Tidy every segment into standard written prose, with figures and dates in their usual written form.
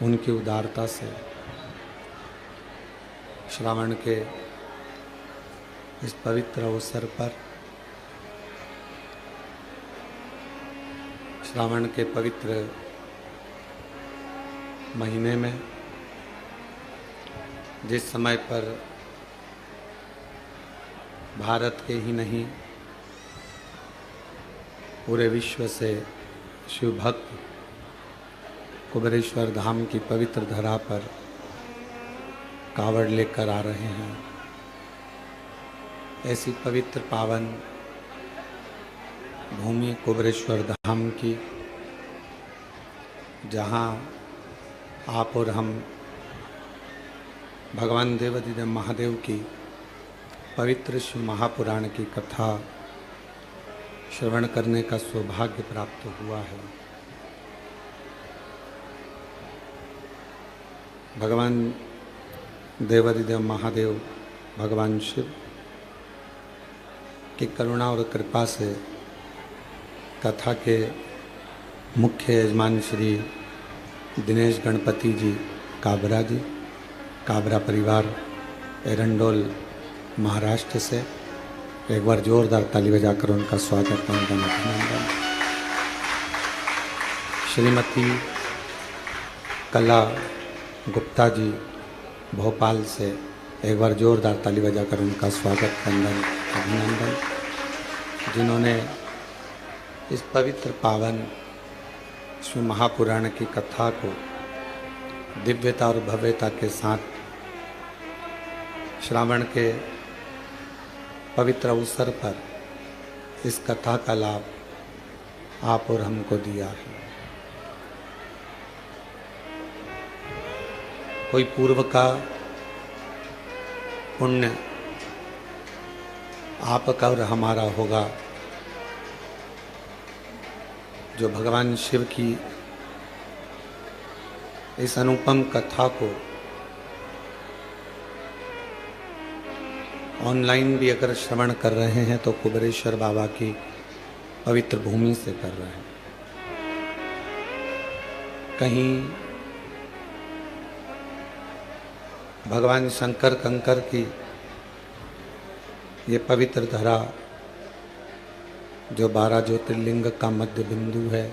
उनकी उदारता से श्रावण के इस पवित्र अवसर पर, श्रावण के पवित्र महीने में, जिस समय पर भारत के ही नहीं पूरे विश्व से शिव भक्त कुबेरेश्वर धाम की पवित्र धरा पर कावड़ लेकर आ रहे हैं, ऐसी पवित्र पावन भूमि कुबेरेश्वर धाम की, जहाँ आप और हम भगवान देवाधिदेव महादेव की पवित्र शिव महापुराण की कथा श्रवण करने का सौभाग्य प्राप्त हुआ है। भगवान देवाधिदेव महादेव भगवान शिव की करुणा और कृपा से कथा के मुख्य यजमान श्री दिनेश गणपति जी काबरा जी, काबरा परिवार एरंडोल महाराष्ट्र से, एक बार जोरदार ताली बजाकर उनका स्वागत वंदन अभिनंदन। श्रीमती कला गुप्ता जी भोपाल से, एक बार जोरदार ताली बजाकर उनका स्वागत वंदन अभिनंदन, जिन्होंने इस पवित्र पावन शिव महापुराण की कथा को दिव्यता और भव्यता के साथ श्रावण के पवित्र अवसर पर इस कथा का लाभ आप और हमको दिया है। कोई पूर्व का पुण्य आपका और हमारा होगा, जो भगवान शिव की इस अनुपम कथा को ऑनलाइन भी अगर श्रवण कर रहे हैं तो कुबेरेश्वर बाबा की पवित्र भूमि से कर रहे हैं। कहीं भगवान शंकर कंकर की ये पवित्र धरा, जो 12 ज्योतिर्लिंग का मध्य बिंदु है,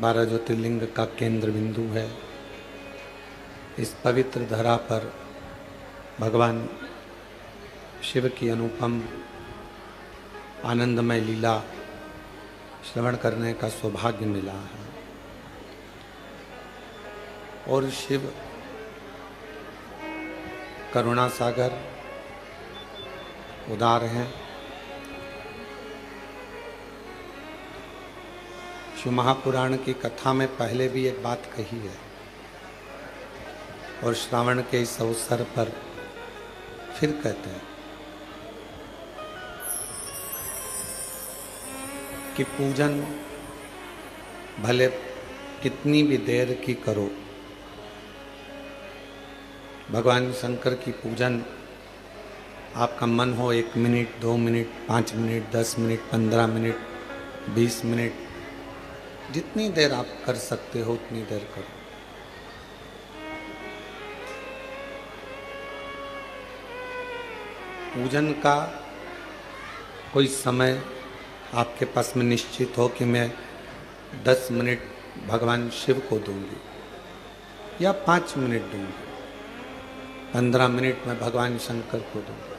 12 ज्योतिर्लिंग का केंद्र बिंदु है, इस पवित्र धरा पर भगवान शिव की अनुपम आनंदमय लीला श्रवण करने का सौभाग्य मिला है। और शिव करुणा सागर उदार हैं। शिव महापुराण की कथा में पहले भी एक बात कही है, और श्रावण के इस अवसर पर फिर कहते हैं कि पूजन भले कितनी भी देर की करो, भगवान शंकर की पूजन आपका मन हो 1 minute, 2 minute, 5 minute, 10 minute, 15 minute, 20 minute, जितनी देर आप कर सकते हो उतनी देर करो। पूजन का कोई समय आपके पास में निश्चित हो कि मैं 10 मिनट भगवान शिव को दूंगी या 5 मिनट दूंगी, 15 मिनट में भगवान शंकर को दूंगी।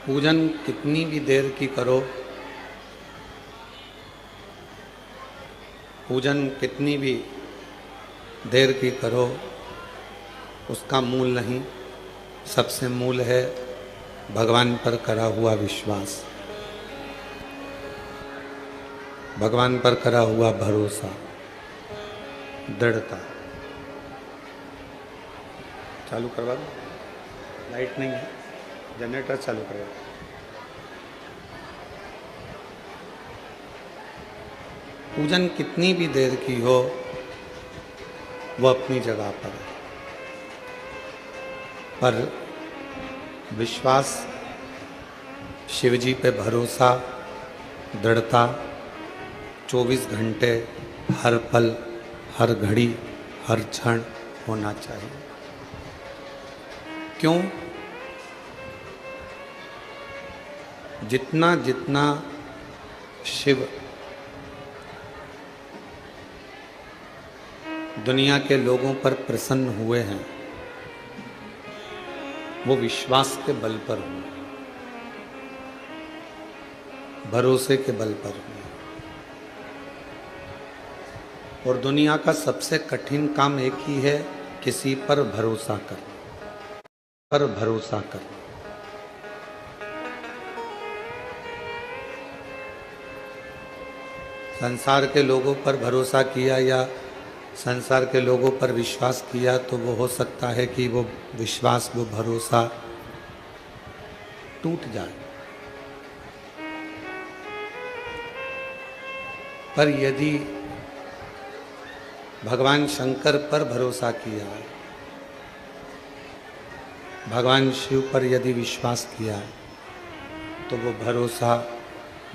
पूजन कितनी भी देर की करो, पूजन कितनी भी देर की करो, उसका मूल नहीं, सबसे मूल है भगवान पर करा हुआ विश्वास, भगवान पर करा हुआ भरोसा, दृढ़ता। चालू करवा दो, लाइट नहीं है, जनरेटर चालू करवा दो। पूजन कितनी भी देर की हो वो अपनी जगह पर है, पर विश्वास, शिवजी पे भरोसा, दृढ़ता, 24 घंटे, हर पल, हर घड़ी, हर क्षण होना चाहिए। क्यों? जितना जितना शिव दुनिया के लोगों पर प्रसन्न हुए हैं, वो विश्वास के बल पर हुए, भरोसे के बल पर हुए। और दुनिया का सबसे कठिन काम एक ही है, किसी पर भरोसा करना, पर भरोसा करना। संसार के लोगों पर भरोसा किया या संसार के लोगों पर विश्वास किया तो वो हो सकता है कि वो विश्वास, वो भरोसा टूट जाए। पर यदि भगवान शंकर पर भरोसा किया, भगवान शिव पर यदि विश्वास किया, तो वो भरोसा,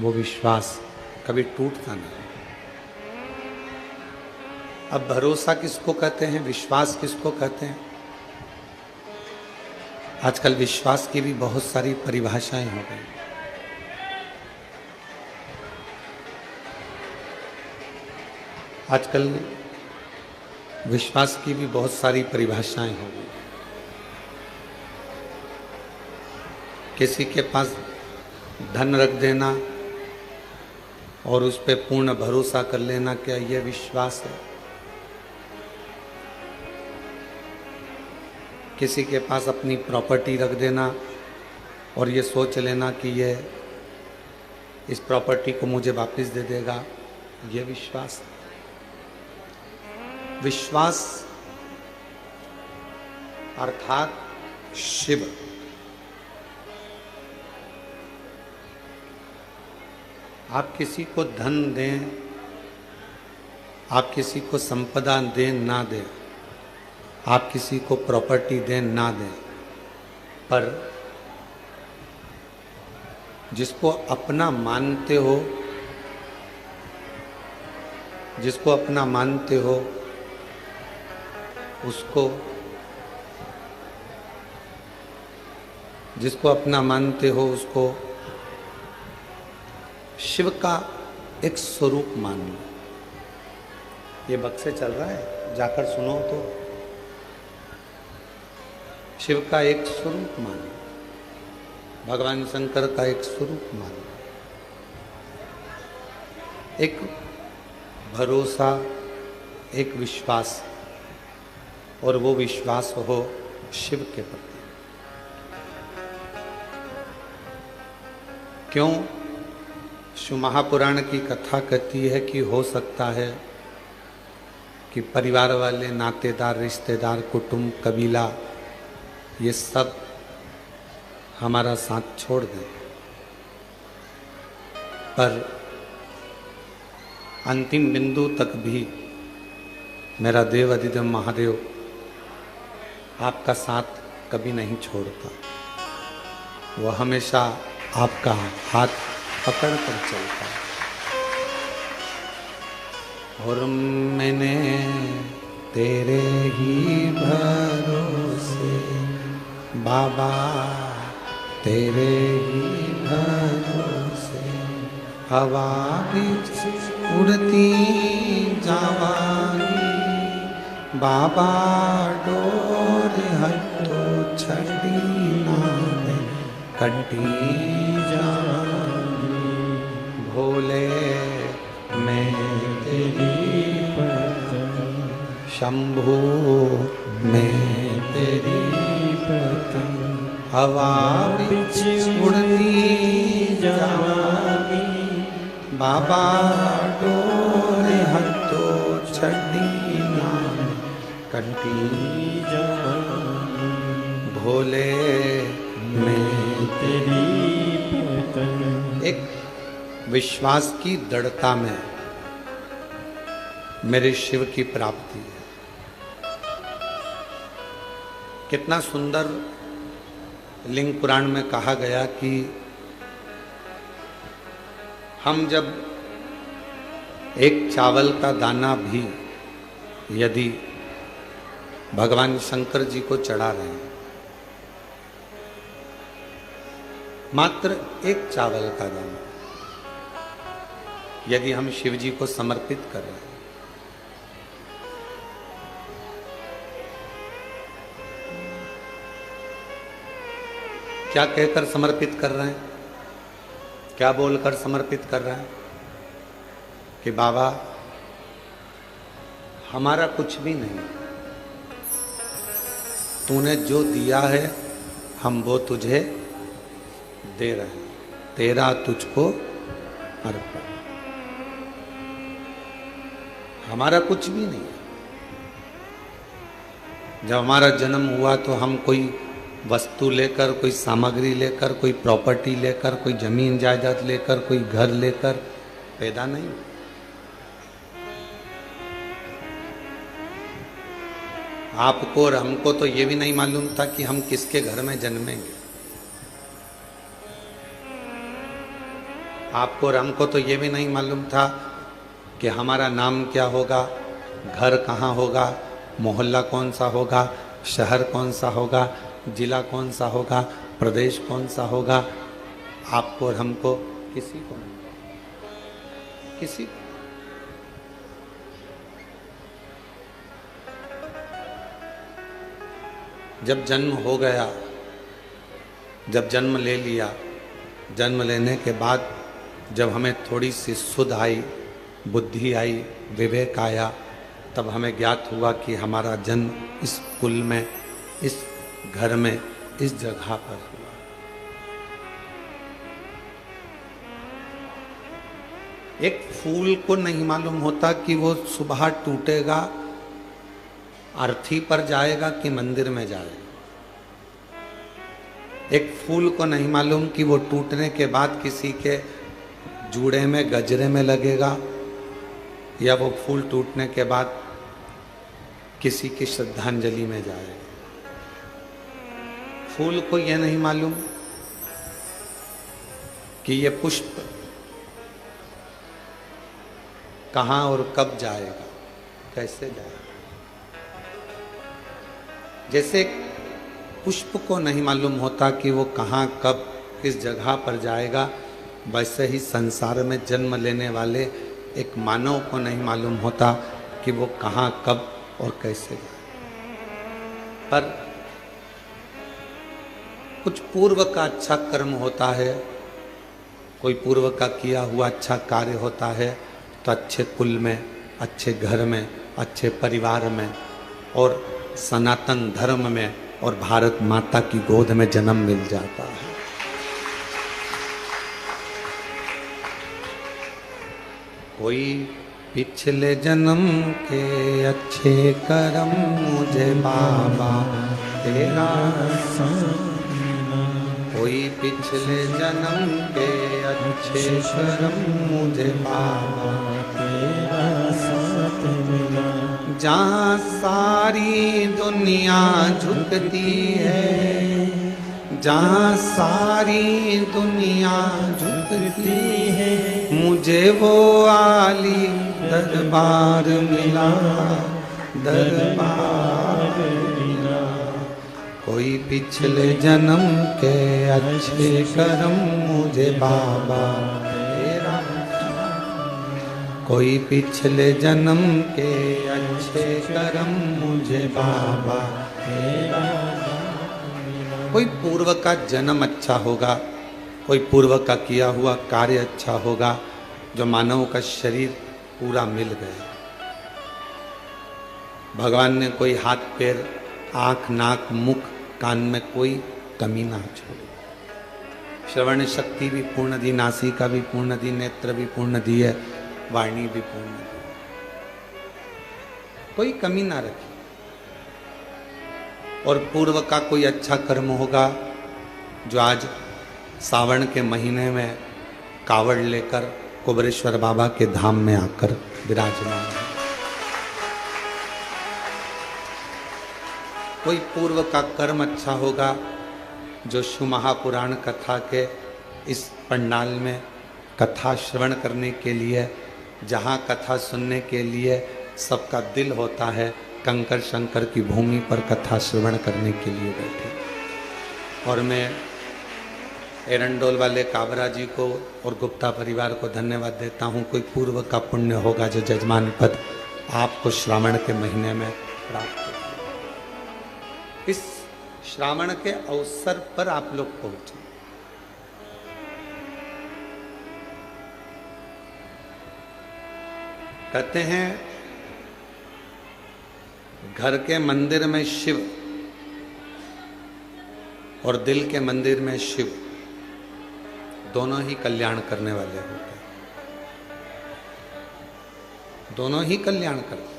वो विश्वास कभी टूटता नहीं। अब भरोसा किसको कहते हैं, विश्वास किसको कहते हैं? आजकल विश्वास की भी बहुत सारी परिभाषाएं हो गई। आजकल विश्वास की भी बहुत सारी परिभाषाएं हो गई। किसी के पास धन रख देना और उस पर पूर्ण भरोसा कर लेना, क्या यह विश्वास है? किसी के पास अपनी प्रॉपर्टी रख देना और ये सोच लेना कि ये इस प्रॉपर्टी को मुझे वापस दे देगा, ये विश्वास है? विश्वास अर्थात शिव आप किसी को धन दें, आप किसी को संपदा दें ना दें, आप किसी को प्रॉपर्टी दें ना दें, पर जिसको अपना मानते हो, जिसको अपना मानते हो, उसको, जिसको अपना मानते हो उसको शिव का एक स्वरूप मान लो। ये बक्से चल रहा है, जाकर सुनो तो। शिव का एक स्वरूप मानो, भगवान शंकर का एक स्वरूप मानो, एक भरोसा, एक विश्वास, और वो विश्वास हो शिव के प्रति। क्यों? शिव महापुराण की कथा कहती है कि हो सकता है कि परिवार वाले, नातेदार, रिश्तेदार, कुटुंब, कबीला, ये सब हमारा साथ छोड़ दें, पर अंतिम बिंदु तक भी मेरा देव अधिदेव महादेव आपका साथ कभी नहीं छोड़ता। वो हमेशा आपका हाथ पकड़ कर चलता है। और मैंने तेरे ही भरोसे बाबा, तेरे ही भरोसे हवा बीच उड़ती जावानी, बाबा डोर हटो छड़ी नाम कटी जावानी, भोले मैं तेरी पतंग, शंभू मैं तेरी पतंग, हवा बिच उड़ती जावानी, बाबा डोर हटो छड़ी नाम कटी जावानी, भोले मैं तेरी पतंग। एक विश्वास की दृढ़ता में मेरे शिव की प्राप्ति है। कितना सुंदर लिंग पुराण में कहा गया कि हम जब एक चावल का दाना भी यदि भगवान शंकर जी को चढ़ा रहे हैं, मात्र एक चावल का दाना यदि हम शिव जी को समर्पित कर रहे हैं, क्या कहकर समर्पित कर रहे हैं, क्या बोलकर समर्पित कर रहे हैं कि बाबा हमारा कुछ भी नहीं, तूने जो दिया है हम वो तुझे दे रहे हैं, तेरा तुझको अर्पण। हमारा कुछ भी नहीं है। जब हमारा जन्म हुआ तो हम कोई वस्तु लेकर, कोई सामग्री लेकर, कोई प्रॉपर्टी लेकर, कोई जमीन जायदाद लेकर, कोई घर लेकर पैदा नहीं। आपको और हमको तो ये भी नहीं मालूम था कि हम किसके घर में जन्मेंगे। आपको और हमको तो ये भी नहीं मालूम था कि हमारा नाम क्या होगा, घर कहाँ होगा, मोहल्ला कौन सा होगा, शहर कौन सा होगा, जिला कौन सा होगा, प्रदेश कौन सा होगा। आपको और हमको किसी को नहीं, किसी को। जब जन्म हो गया, जब जन्म ले लिया, जन्म लेने के बाद जब हमें थोड़ी सी सुध आई, बुद्धि आई, विवेक आया, तब हमें ज्ञात हुआ कि हमारा जन्म इस कुल में, इस घर में, इस जगह पर हुआ। एक फूल को नहीं मालूम होता कि वो सुबह टूटेगा, अर्थी पर जाएगा कि मंदिर में जाएगा। एक फूल को नहीं मालूम कि वो टूटने के बाद किसी के जूड़े में, गजरे में लगेगा, या वो फूल टूटने के बाद किसी की श्रद्धांजलि में जाएगा। फूल को यह नहीं मालूम कि ये पुष्प कहाँ और कब जाएगा, कैसे जाएगा। जैसे पुष्प को नहीं मालूम होता कि वो कहाँ कब किस जगह पर जाएगा, वैसे ही संसार में जन्म लेने वाले एक मानव को नहीं मालूम होता कि वो कहाँ कब और कैसे जाए। पर कुछ पूर्व का अच्छा कर्म होता है, कोई पूर्व का किया हुआ अच्छा कार्य होता है, तो अच्छे कुल में, अच्छे घर में, अच्छे परिवार में और सनातन धर्म में और भारत माता की गोद में जन्म मिल जाता है। कोई पिछले जन्म के अच्छे कर्म मुझे बाबा तेरा, कोई पिछले जन्म के अच्छे कर्म मुझे बाबा तेरा साथ मिला। जहाँ सारी दुनिया झुकती है, जहाँ सारी दुनिया झुकती है, मुझे वो आली दरबार मिला, दरबार मिला। कोई पिछले जन्म के अच्छे कर्म मुझे बाबा तेरा, कोई पिछले जन्म के अच्छे कर्म मुझे बाबा तेरा। कोई पूर्व का जन्म अच्छा होगा, कोई पूर्व का किया हुआ कार्य अच्छा होगा, जो मानव का शरीर पूरा मिल गया। भगवान ने कोई हाथ पैर, आँख, नाक, मुख, कान में कोई कमी ना छोड़ी। श्रवण शक्ति भी पूर्ण दी, नासिका भी पूर्ण दी, नेत्र भी पूर्ण दी है, वाणी भी पूर्ण दी, कोई कमी ना रखी। और पूर्व का कोई अच्छा कर्म होगा, जो आज सावन के महीने में कावड़ लेकर कुबरेश्वर बाबा के धाम में आकर विराजमान है। कोई पूर्व का कर्म अच्छा होगा, जो शिव महापुराण कथा के इस पंडाल में कथा श्रवण करने के लिए जहाँ कथा सुनने के लिए सबका दिल होता है, कंकर शंकर की भूमि पर कथा श्रवण करने के लिए बैठे। और मैं एरंडोल वाले काबरा जी को और गुप्ता परिवार को धन्यवाद देता हूँ। कोई पूर्व का पुण्य होगा जो जजमान पद आपको श्रावण के महीने में प्राप्त हो। इस श्रावण के अवसर पर आप लोग पहुंचे। कहते हैं घर के मंदिर में शिव और दिल के मंदिर में शिव दोनों ही कल्याण करने वाले होते हैं, दोनों ही कल्याण करते।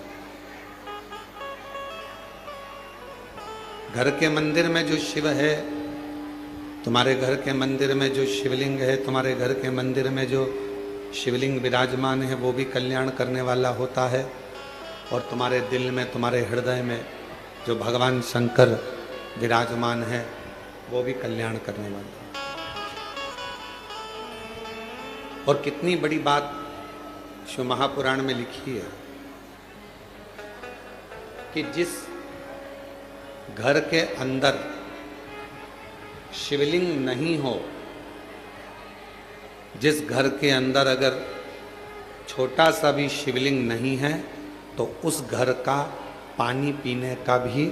घर के मंदिर में जो शिव है, तुम्हारे घर के मंदिर में जो शिवलिंग है, तुम्हारे घर के मंदिर में जो शिवलिंग विराजमान है, वो भी कल्याण करने वाला होता है। और तुम्हारे दिल में, तुम्हारे हृदय में जो भगवान शंकर विराजमान है, वो भी कल्याण करने वाला है। और कितनी बड़ी बात शिव महापुराण में लिखी है कि जिस घर के अंदर शिवलिंग नहीं हो, जिस घर के अंदर अगर छोटा सा भी शिवलिंग नहीं है, तो उस घर का पानी पीने का भी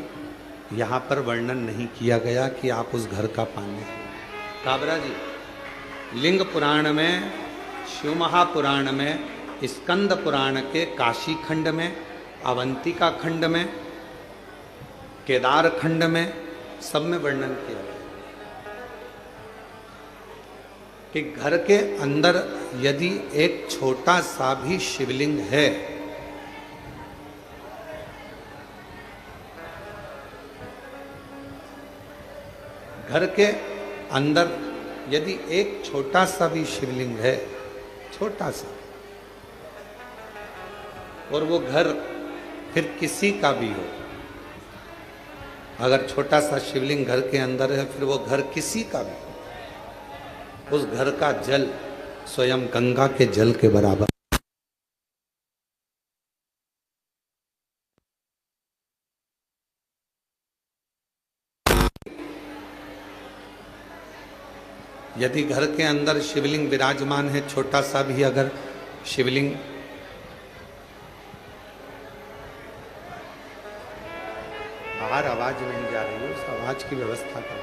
यहाँ पर वर्णन नहीं किया गया कि आप उस घर का पानी। काबरा जी, लिंग पुराण में, शिव महापुराण में, स्कंद पुराण के काशी खंड में, अवंतिका खंड में, केदार खंड में, सब में वर्णन किया गया कि घर के अंदर यदि एक छोटा सा भी शिवलिंग है, घर के अंदर यदि एक छोटा सा भी शिवलिंग है, छोटा सा, और वो घर फिर किसी का भी हो, अगर छोटा सा शिवलिंग घर के अंदर है, फिर वो घर किसी का भी हो, उस घर का जल स्वयं गंगा के जल के बराबर। यदि घर के अंदर शिवलिंग विराजमान है, छोटा सा भी अगर शिवलिंग, बाहर आवाज नहीं जा रही है, उस आवाज की व्यवस्था करो।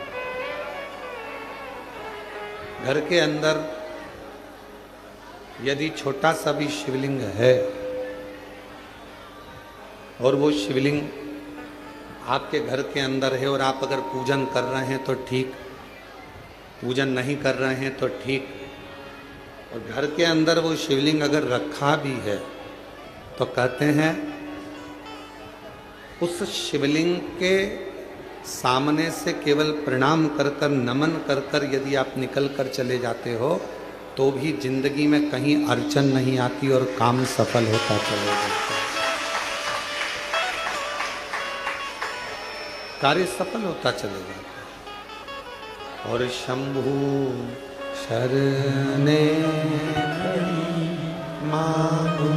घर के अंदर यदि छोटा सा भी शिवलिंग है और वो शिवलिंग आपके घर के अंदर है, और आप अगर पूजन कर रहे हैं तो ठीक, पूजन नहीं कर रहे हैं तो ठीक, और घर के अंदर वो शिवलिंग अगर रखा भी है, तो कहते हैं उस शिवलिंग के सामने से केवल प्रणाम कर कर, नमन कर कर यदि आप निकल कर चले जाते हो, तो भी जिंदगी में कहीं अड़चन नहीं आती और काम सफल होता चले जाता है, कार्य सफल होता चले जाता है। और शंभु शरणे मांगू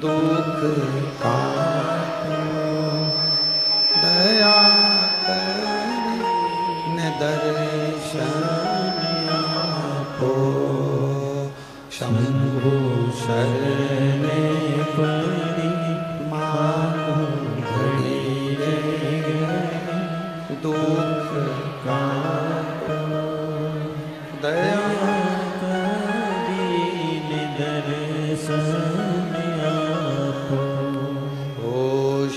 दुख का दया कर दर्शन आपो। शंभु शरणे पड़ी मांगू दुख का दया दीन दर्शन आपो। ओ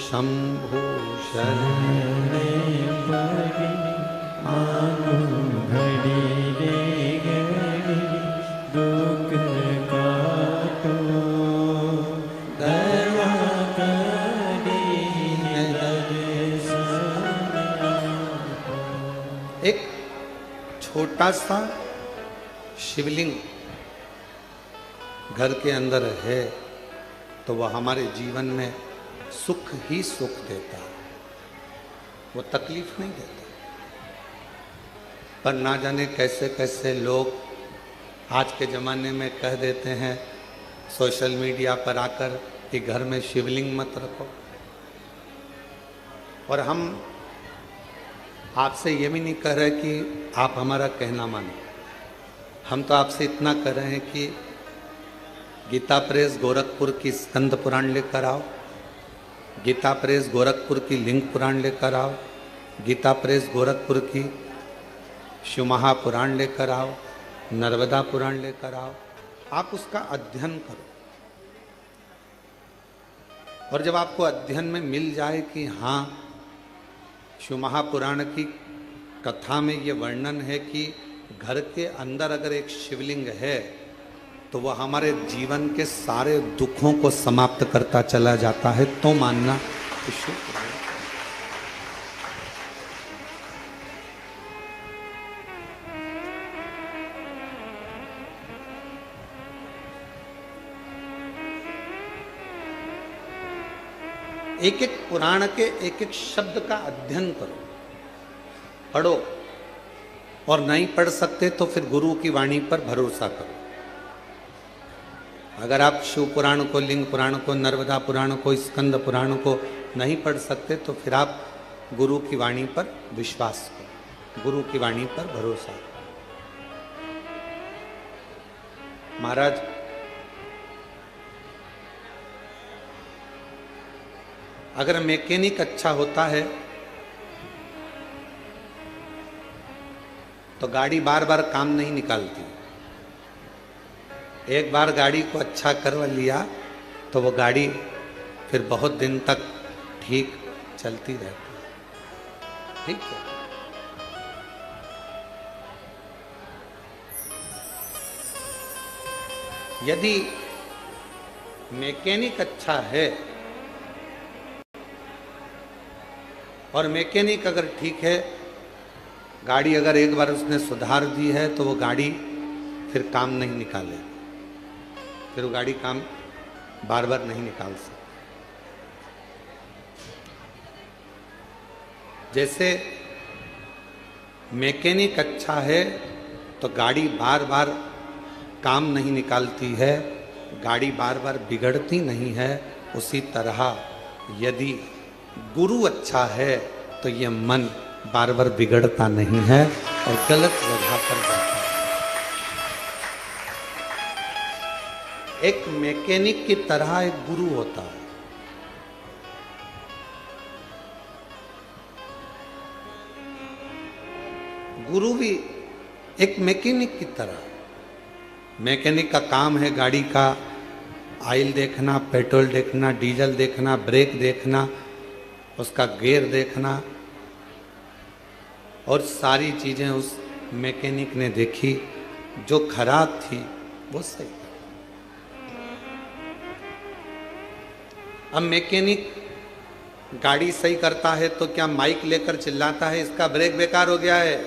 शंभु शरणे पड़ी मांगू घड़ी रे घड़ी दुख काटो। दया दीन दर्शन आपो। एक छोटा सा शिवलिंग घर के अंदर है, तो वह हमारे जीवन में सुख ही सुख देता है, वो तकलीफ नहीं देता। पर ना जाने कैसे कैसे लोग आज के ज़माने में कह देते हैं सोशल मीडिया पर आकर कि घर में शिवलिंग मत रखो। और हम आपसे ये भी नहीं कह रहे कि आप हमारा कहना मानो, हम तो आपसे इतना कह रहे हैं कि गीता प्रेस गोरखपुर की स्कंद पुराण लेकर आओ, गीता प्रेस गोरखपुर की लिंग पुराण लेकर आओ, गीता प्रेस गोरखपुर की शिवमहा पुराण लेकर आओ, नर्मदा पुराण लेकर आओ। आप उसका अध्ययन करो और जब आपको अध्ययन में मिल जाए कि हाँ शिवमहा पुराण की कथा में ये वर्णन है कि घर के अंदर अगर एक शिवलिंग है तो वह हमारे जीवन के सारे दुखों को समाप्त करता चला जाता है, तो मानना कि शिव पुराण। एक एक पुराण के एक एक शब्द का अध्ययन करो, पढ़ो, और नहीं पढ़ सकते तो फिर गुरु की वाणी पर भरोसा करो। अगर आप शिव पुराण को, लिंग पुराण को, नर्मदा पुराण को, स्कंद पुराण को नहीं पढ़ सकते तो फिर आप गुरु की वाणी पर विश्वास करो, गुरु की वाणी पर भरोसा करो। महाराज अगर मैकेनिक अच्छा होता है तो गाड़ी बार बार काम नहीं निकालती। एक बार गाड़ी को अच्छा करवा लिया तो वो गाड़ी फिर बहुत दिन तक ठीक चलती रहती है। ठीक है, यदि मैकेनिक अच्छा है और मैकेनिक अगर ठीक है, गाड़ी अगर एक बार उसने सुधार दी है तो वो गाड़ी फिर काम नहीं निकाले, फिर वो गाड़ी काम बार बार नहीं निकाल सकती। जैसे मैकेनिक अच्छा है तो गाड़ी बार बार काम नहीं निकालती है, गाड़ी बार बार बिगड़ती नहीं है, उसी तरह यदि गुरु अच्छा है तो ये मन बार बार बिगड़ता नहीं है और गलत जगह पर जाता है। एक मैकेनिक की तरह एक गुरु होता है। गुरु भी एक मैकेनिक की तरह। मैकेनिक का काम है गाड़ी का ऑयल देखना, पेट्रोल देखना, डीजल देखना, ब्रेक देखना, उसका गियर देखना, और सारी चीजें उस मैकेनिक ने देखी, जो खराब थी वो सही। अब मैकेनिक गाड़ी सही करता है तो क्या माइक लेकर चिल्लाता है इसका ब्रेक बेकार हो गया है?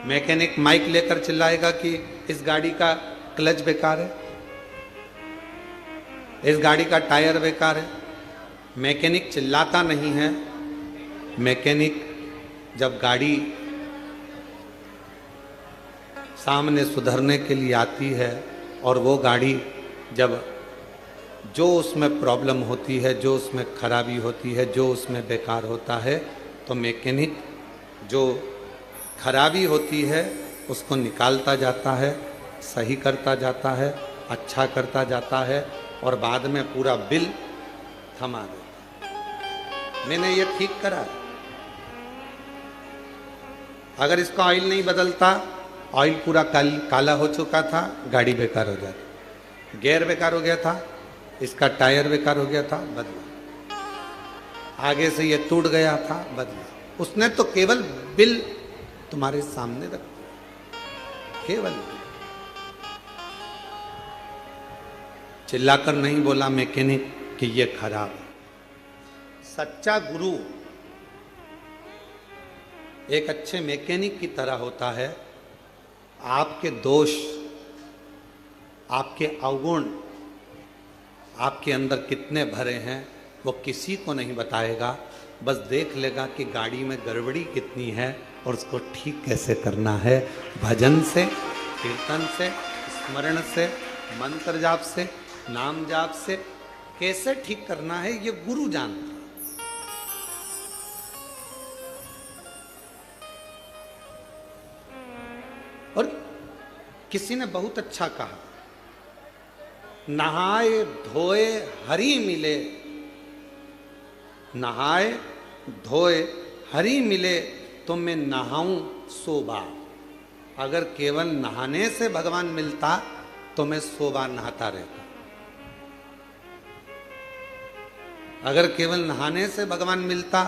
मैकेनिक माइक लेकर चिल्लाएगा कि इस गाड़ी का क्लच बेकार है, इस गाड़ी का टायर बेकार है? मैकेनिक चिल्लाता नहीं है। मैकेनिक जब गाड़ी सामने सुधरने के लिए आती है और वो गाड़ी जब जो उसमें प्रॉब्लम होती है, जो उसमें खराबी होती है, जो उसमें बेकार होता है, तो मैकेनिक जो खराबी होती है उसको निकालता जाता है, सही करता जाता है, अच्छा करता जाता है और बाद में पूरा बिल थमा देता है। मैंने ये ठीक करा। अगर इसका ऑयल नहीं बदलता, ऑयल पूरा काला हो चुका था, गाड़ी बेकार हो जाती। गियर बेकार हो गया था, इसका टायर बेकार हो गया था, बदला। आगे से ये टूट गया था, बदला। उसने तो केवल बिल तुम्हारे सामने रख दिया, केवल चिल्लाकर नहीं बोला मैकेनिक कि ये खराब है। सच्चा गुरु एक अच्छे मैकेनिक की तरह होता है। आपके दोष, आपके अवगुण आपके अंदर कितने भरे हैं वो किसी को नहीं बताएगा, बस देख लेगा कि गाड़ी में गड़बड़ी कितनी है और उसको ठीक कैसे करना है। भजन से, कीर्तन से, स्मरण से, मंत्र जाप से, नाम जाप से कैसे ठीक करना है ये गुरु जानता है। और किसी ने बहुत अच्छा कहा, नहाए धोए हरि मिले, नहाए धोए हरि मिले तो मैं नहाऊं सो बार। अगर केवल नहाने से भगवान मिलता तो मैं 100 बार नहाता रहता। अगर केवल नहाने से भगवान मिलता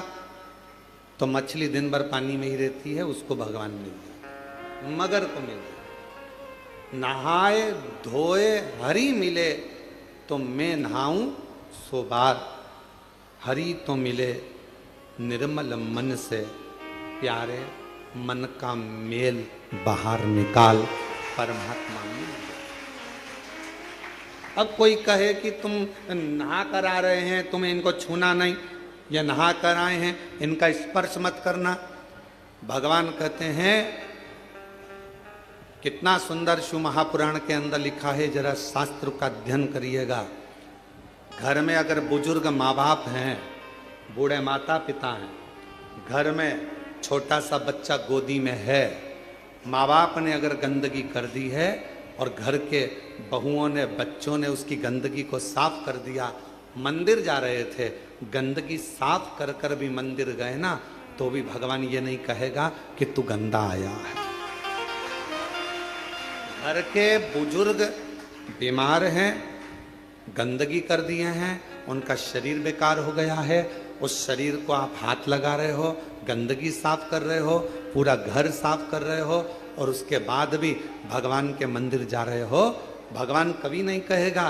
तो मछली दिन भर पानी में ही रहती है, उसको भगवान मिल जाए, मगर को मिल जाए। नहाए धोए हरि मिले तो मैं नहाऊं 100 बार। हरि तो मिले निर्मल मन से, प्यारे मन का मेल बाहर निकाल, परमात्मा मिल जाए। अब कोई कहे कि तुम नहा कर आ रहे हैं, तुम्हें इनको छूना नहीं, या नहा कर आए हैं इनका स्पर्श मत करना। भगवान कहते हैं, कितना सुंदर शिव महापुराण के अंदर लिखा है, जरा शास्त्र का अध्ययन करिएगा। घर में अगर बुजुर्ग माँ बाप हैं, बूढ़े माता पिता हैं, घर में छोटा सा बच्चा गोदी में है, माँ बाप ने अगर गंदगी कर दी है और घर के बहुओं ने, बच्चों ने उसकी गंदगी को साफ कर दिया, मंदिर जा रहे थे, गंदगी साफ कर कर भी मंदिर गए ना, तो भी भगवान ये नहीं कहेगा कि तू गंदा आया है। घर के बुजुर्ग बीमार हैं, गंदगी कर दिए हैं, उनका शरीर बेकार हो गया है, उस शरीर को आप हाथ लगा रहे हो, गंदगी साफ कर रहे हो, पूरा घर साफ कर रहे हो, और उसके बाद भी भगवान के मंदिर जा रहे हो, भगवान कभी नहीं कहेगा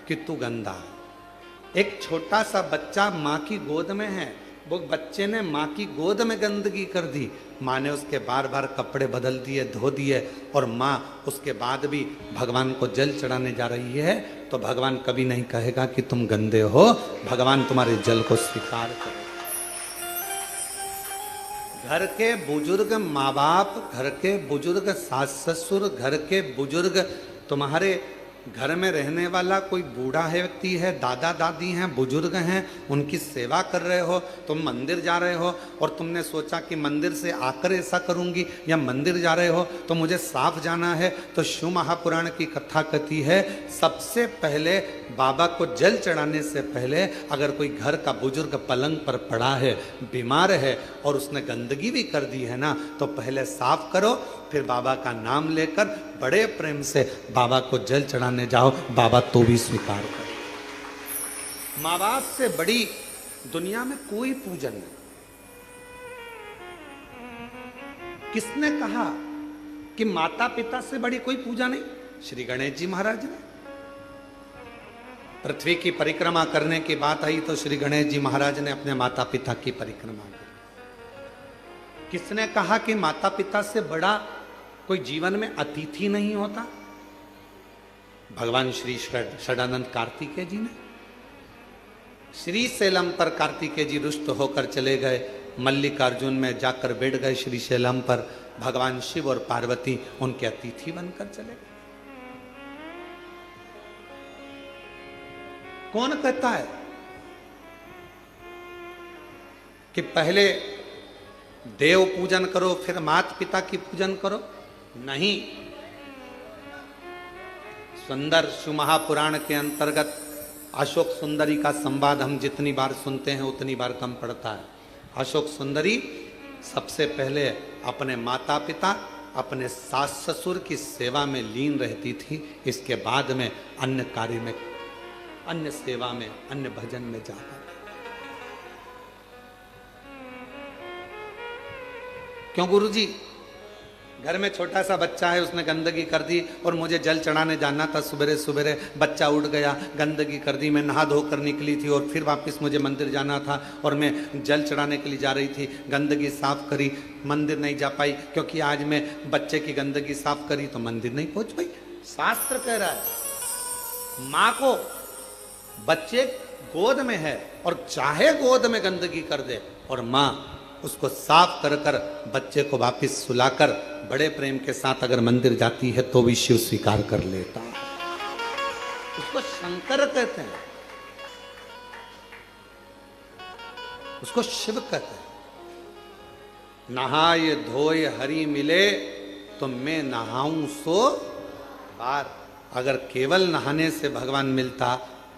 कि तू गंदा है। एक छोटा सा बच्चा माँ की गोद में है, वो बच्चे ने माँ की गोद में गंदगी कर दी, माँ ने उसके बार बार कपड़े बदल दिए, धो दिए, और माँ उसके बाद भी भगवान को जल चढ़ाने जा रही है, तो भगवान कभी नहीं कहेगा कि तुम गंदे हो, भगवान तुम्हारे जल को स्वीकार करेगा। घर के बुजुर्ग माँ बाप, घर के बुजुर्ग सास ससुर, घर के बुजुर्ग, तुम्हारे घर में रहने वाला कोई बूढ़ा है व्यक्ति है, दादा दादी हैं, बुजुर्ग हैं, उनकी सेवा कर रहे हो। तुम मंदिर जा रहे हो और तुमने सोचा कि मंदिर से आकर ऐसा करूंगी, या मंदिर जा रहे हो तो मुझे साफ जाना है, तो शिव महापुराण की कथा कहती है, सबसे पहले बाबा को जल चढ़ाने से पहले अगर कोई घर का बुजुर्ग पलंग पर पड़ा है, बीमार है, और उसने गंदगी भी कर दी है ना, तो पहले साफ करो, फिर बाबा का नाम लेकर बड़े प्रेम से बाबा को जल चढ़ाने जाओ, बाबा तो भी स्वीकार करो। माँ बाप से बड़ी दुनिया में कोई पूजन नहीं। किसने कहा कि माता पिता से बड़ी कोई पूजा नहीं? श्री गणेश जी महाराज ने। पृथ्वी की परिक्रमा करने की बात आई तो श्री गणेश जी महाराज ने अपने माता पिता की परिक्रमा की। किसने कहा कि माता पिता से बड़ा कोई जीवन में अतिथि नहीं होता? भगवान श्री षडानंद कार्तिकेय जी ने। श्री शैलम पर कार्तिकेय जी रुष्ट होकर चले गए, मल्लिकार्जुन में जाकर बैठ गए श्री शैलम पर, भगवान शिव और पार्वती उनके अतिथि बनकर चले गए। कौन कहता है कि पहले देव पूजन करो फिर माता पिता की पूजन करो? नहीं। सुंदर शिव महापुराण के अंतर्गत अशोक सुंदरी का संवाद हम जितनी बार सुनते हैं उतनी बार कम पड़ता है। अशोक सुंदरी सबसे पहले अपने माता पिता, अपने सास ससुर की सेवा में लीन रहती थी, इसके बाद में अन्य कार्य में, अन्य सेवा में, अन्य भजन में जाता। क्यों गुरुजी? घर में छोटा सा बच्चा है, उसने गंदगी कर दी और मुझे जल चढ़ाने जाना था, सुबह सुबह बच्चा उठ गया, गंदगी कर दी, मैं नहा धोकर निकली थी और फिर वापस मुझे मंदिर जाना था और मैं जल चढ़ाने के लिए जा रही थी, गंदगी साफ करी, मंदिर नहीं जा पाई क्योंकि आज मैं बच्चे की गंदगी साफ करी तो मंदिर नहीं पहुंच पाई। शास्त्र कह रहा है माँ को बच्चे गोद में है और चाहे गोद में गंदगी कर दे और माँ उसको साफ कर कर बच्चे को वापिस सुलाकर बड़े प्रेम के साथ अगर मंदिर जाती है तो भी शिव स्वीकार कर लेता है। उसको शंकर कहते हैं, उसको शिव कहते हैं। नहाय धोय हरि मिले तो मैं नहाऊं सो बार। अगर केवल नहाने से भगवान मिलता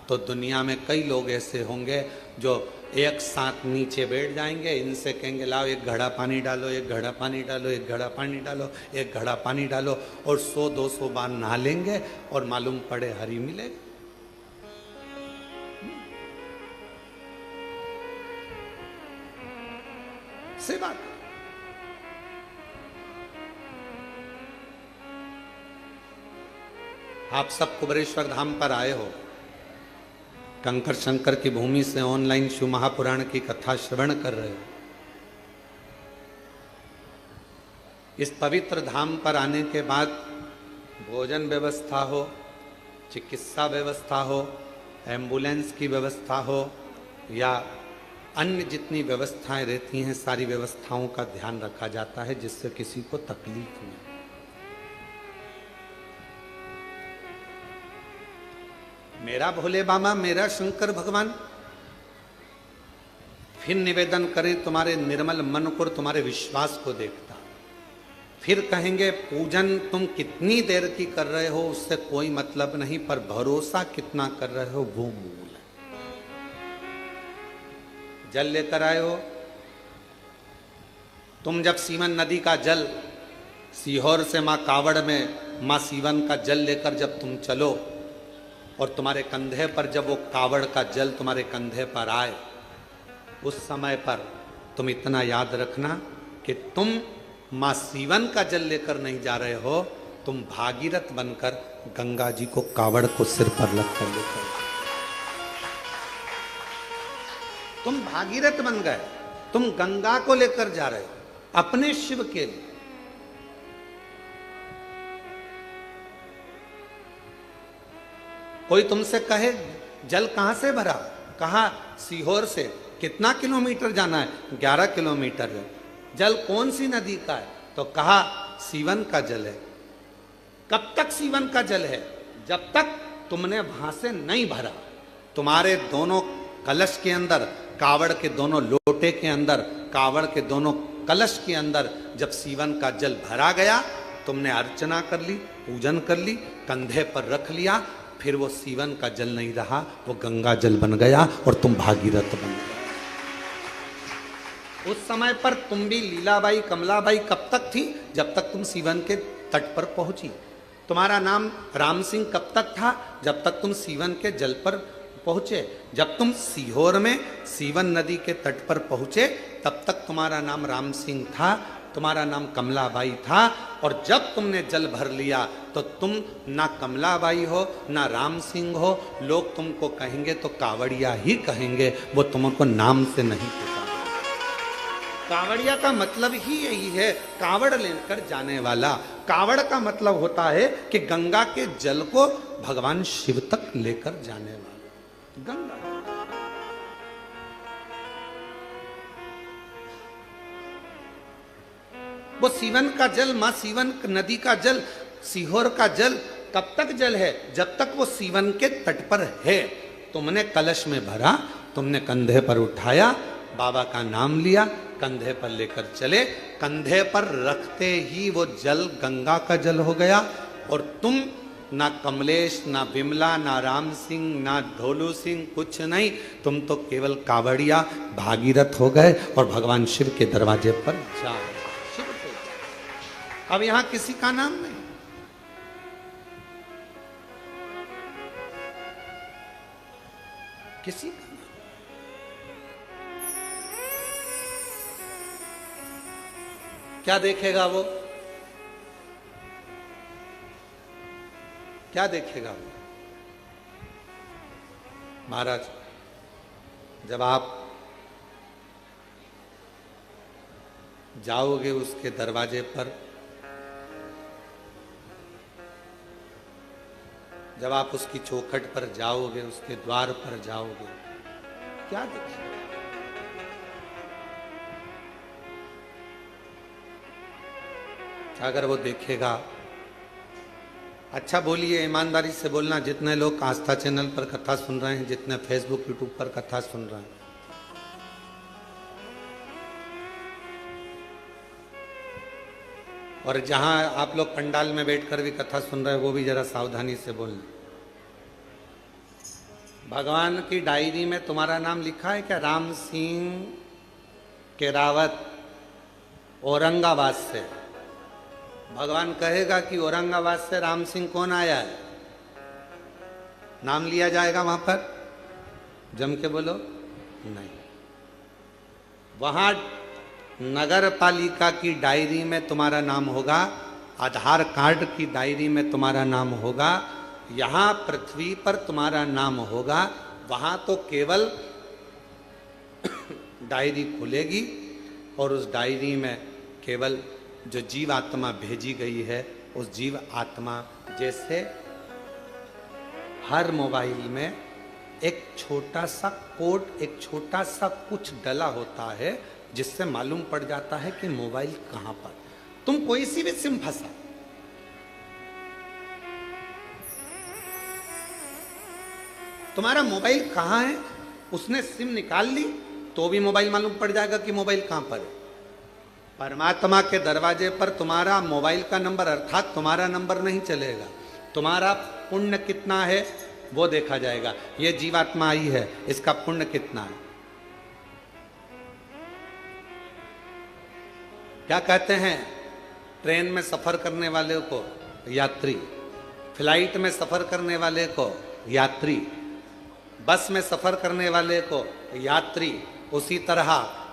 तो दुनिया में कई लोग ऐसे होंगे जो एक साथ नीचे बैठ जाएंगे, इनसे कहेंगे लाओ एक घड़ा पानी डालो, एक घड़ा पानी डालो, एक घड़ा पानी डालो, एक घड़ा पानी डालो, और 100-200 बार नहा लेंगे और मालूम पड़े हरि मिलेगा। से बात आप सब कुबरेश्वर धाम पर आए हो, कंकर शंकर की भूमि से ऑनलाइन शिव महापुराण की कथा श्रवण कर रहे हो। इस पवित्र धाम पर आने के बाद भोजन व्यवस्था हो, चिकित्सा व्यवस्था हो, एम्बुलेंस की व्यवस्था हो या अन्य जितनी व्यवस्थाएं रहती हैं, सारी व्यवस्थाओं का ध्यान रखा जाता है जिससे किसी को तकलीफ नहीं। मेरा भोले बाबा, मेरा शंकर भगवान फिर निवेदन करें तुम्हारे निर्मल मन को, तुम्हारे विश्वास को देखता। फिर कहेंगे पूजन तुम कितनी देर की कर रहे हो उससे कोई मतलब नहीं, पर भरोसा कितना कर रहे हो वो मूल है। जल लेकर आए हो तुम, जब सीवन नदी का जल सीहोर से मां कावड़ में मां सीवन का जल लेकर जब तुम चलो और तुम्हारे कंधे पर जब वो कावड़ का जल तुम्हारे कंधे पर आए, उस समय पर तुम इतना याद रखना कि तुम मां सीवन का जल लेकर नहीं जा रहे हो, तुम भागीरथ बनकर गंगा जी को कावड़ को सिर पर रखकर लेकर, तुम भागीरथ बन गए, तुम गंगा को लेकर जा रहे हो अपने शिव के लिए। कोई तुमसे कहे जल कहां से भरा, कहा सीहोर से, कितना किलोमीटर जाना है, 11 किलोमीटर है। जल कौन सी नदी का है, तो कहा सीवन का जल है। कब तक सीवन का जल है, जब तक तुमने वहां से नहीं भरा। तुम्हारे दोनों कलश के अंदर, कावड़ के दोनों लोटे के अंदर, कावड़ के दोनों कलश के अंदर जब सीवन का जल भरा गया, तुमने अर्चना कर ली, पूजन कर ली, कंधे पर रख लिया, फिर वो सीवन का जल नहीं रहा, वो गंगा जल बन गया और तुम भागीरथ बन गए। उस समय पर तुम भी लीलाबाई, कमलाबाई कब तक थी, जब तक तुम सीवन के तट पर पहुंची। तुम्हारा नाम राम सिंह कब तक था, जब तक तुम सीवन के जल पर पहुंचे। जब तुम सीहोर में सीवन नदी के तट पर पहुंचे तब तक तुम्हारा नाम राम सिंह था, तुम्हारा नाम कमलाबाई था। और जब तुमने जल भर लिया तो तुम ना कमलाबाई हो ना राम सिंह हो, लोग तुमको कहेंगे तो कावड़िया ही कहेंगे, वो तुमको नाम से नहीं पुकारेंगे। कावड़िया का मतलब ही यही है, कावड़ लेकर जाने वाला। कावड़ का मतलब होता है कि गंगा के जल को भगवान शिव तक लेकर जाने वाला गंगा। वो सीवन का जल, मां सीवन नदी का जल, सीहोर का जल कब तक जल है, जब तक वो सीवन के तट पर है। तुमने कलश में भरा, तुमने कंधे पर उठाया, बाबा का नाम लिया, कंधे पर लेकर चले, कंधे पर रखते ही वो जल गंगा का जल हो गया। और तुम ना कमलेश, ना विमला, ना राम सिंह, ना ढोलू सिंह, कुछ नहीं, तुम तो केवल कावड़िया भागीरथ हो गए और भगवान शिव के दरवाजे पर जा रहे। अब यहां किसी का नाम नहीं, किसी का नाम। क्या देखेगा वो, क्या देखेगा वो? महाराज, जब आप जाओगे उसके दरवाजे पर, जब आप उसकी चौखट पर जाओगे, उसके द्वार पर जाओगे, क्या देखेंगे? अगर वो देखेगा। अच्छा बोलिए, ईमानदारी से बोलना, जितने लोग आस्था चैनल पर कथा सुन रहे हैं, जितने फेसबुक यूट्यूब पर कथा सुन रहे हैं, और जहां आप लोग पंडाल में बैठकर भी कथा सुन रहे हैं, वो भी जरा सावधानी से बोलना। भगवान की डायरी में तुम्हारा नाम लिखा है क्या? राम सिंह केरावत, औरंगाबाद से। भगवान कहेगा कि औरंगाबाद से राम सिंह कौन आया है, नाम लिया जाएगा वहां पर? जम के बोलो नहीं। वहां नगर पालिका की डायरी में तुम्हारा नाम होगा, आधार कार्ड की डायरी में तुम्हारा नाम होगा, यहां पृथ्वी पर तुम्हारा नाम होगा। वहां तो केवल डायरी खुलेगी और उस डायरी में केवल जो जीव आत्मा भेजी गई है, उस जीव आत्मा, जैसे हर मोबाइल में एक छोटा सा कोड, एक छोटा सा कुछ डला होता है, जिससे मालूम पड़ जाता है कि मोबाइल कहां पर। तुम कोई सी भी सिम फंसा, तुम्हारा मोबाइल कहां है, उसने सिम निकाल ली तो भी मोबाइल मालूम पड़ जाएगा कि मोबाइल कहां पर है। परमात्मा के दरवाजे पर तुम्हारा मोबाइल का नंबर, अर्थात तुम्हारा नंबर नहीं चलेगा, तुम्हारा पुण्य कितना है वो देखा जाएगा। ये जीवात्मा आई है, इसका पुण्य कितना है। क्या कहते हैं, ट्रेन में सफर करने वाले को यात्री, फ्लाइट में सफर करने वाले को यात्री, बस में सफर करने वाले को यात्री, उसी तरह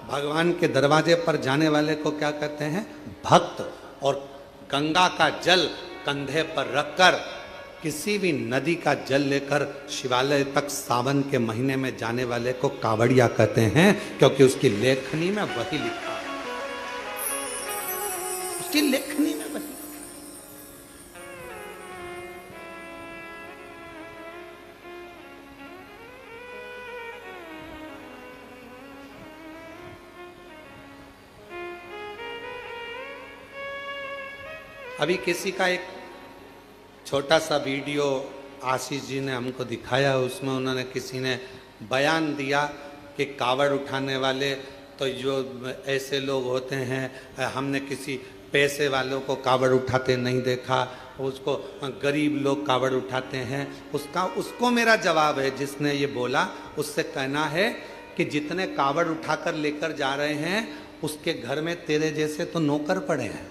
भगवान के दरवाजे पर जाने वाले को क्या कहते हैं? भक्त। और गंगा का जल कंधे पर रखकर, किसी भी नदी का जल लेकर शिवालय तक सावन के महीने में जाने वाले को कावड़िया कहते हैं, क्योंकि उसकी लेखनी में वही लिखा है, उसकी लेखनी में वही। अभी किसी का एक छोटा सा वीडियो आशीष जी ने हमको दिखाया, उसमें उन्होंने, किसी ने बयान दिया कि कावड़ उठाने वाले तो जो ऐसे लोग होते हैं, हमने किसी पैसे वालों को कावड़ उठाते नहीं देखा, उसको गरीब लोग कावड़ उठाते हैं। उसको मेरा जवाब है, जिसने ये बोला, उससे कहना है कि जितने कावड़ उठाकर लेकर जा रहे हैं, उसके घर में तेरे जैसे तो नौकर पड़े हैं।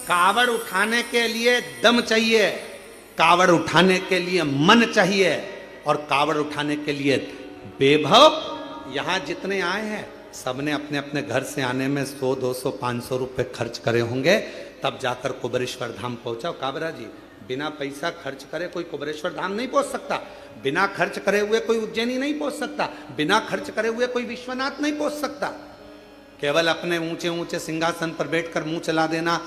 कावड़ उठाने के लिए दम चाहिए, कावड़ उठाने के लिए मन चाहिए, और कावड़ उठाने के लिए बेभव। यहां जितने आए हैं, सबने अपने अपने घर से आने में 100, 200, 500 रुपए खर्च करे होंगे, तब जाकर कुबेरेश्वर धाम पहुंचा। काबरा जी, बिना पैसा खर्च करे कोई कुबेरेश्वर धाम नहीं पहुंच सकता, बिना खर्च करे हुए कोई उज्जैनी नहीं पहुंच सकता, बिना खर्च करे हुए कोई विश्वनाथ नहीं पहुंच सकता। केवल अपने ऊंचे ऊंचे सिंहासन पर बैठकर मुंह चला देना,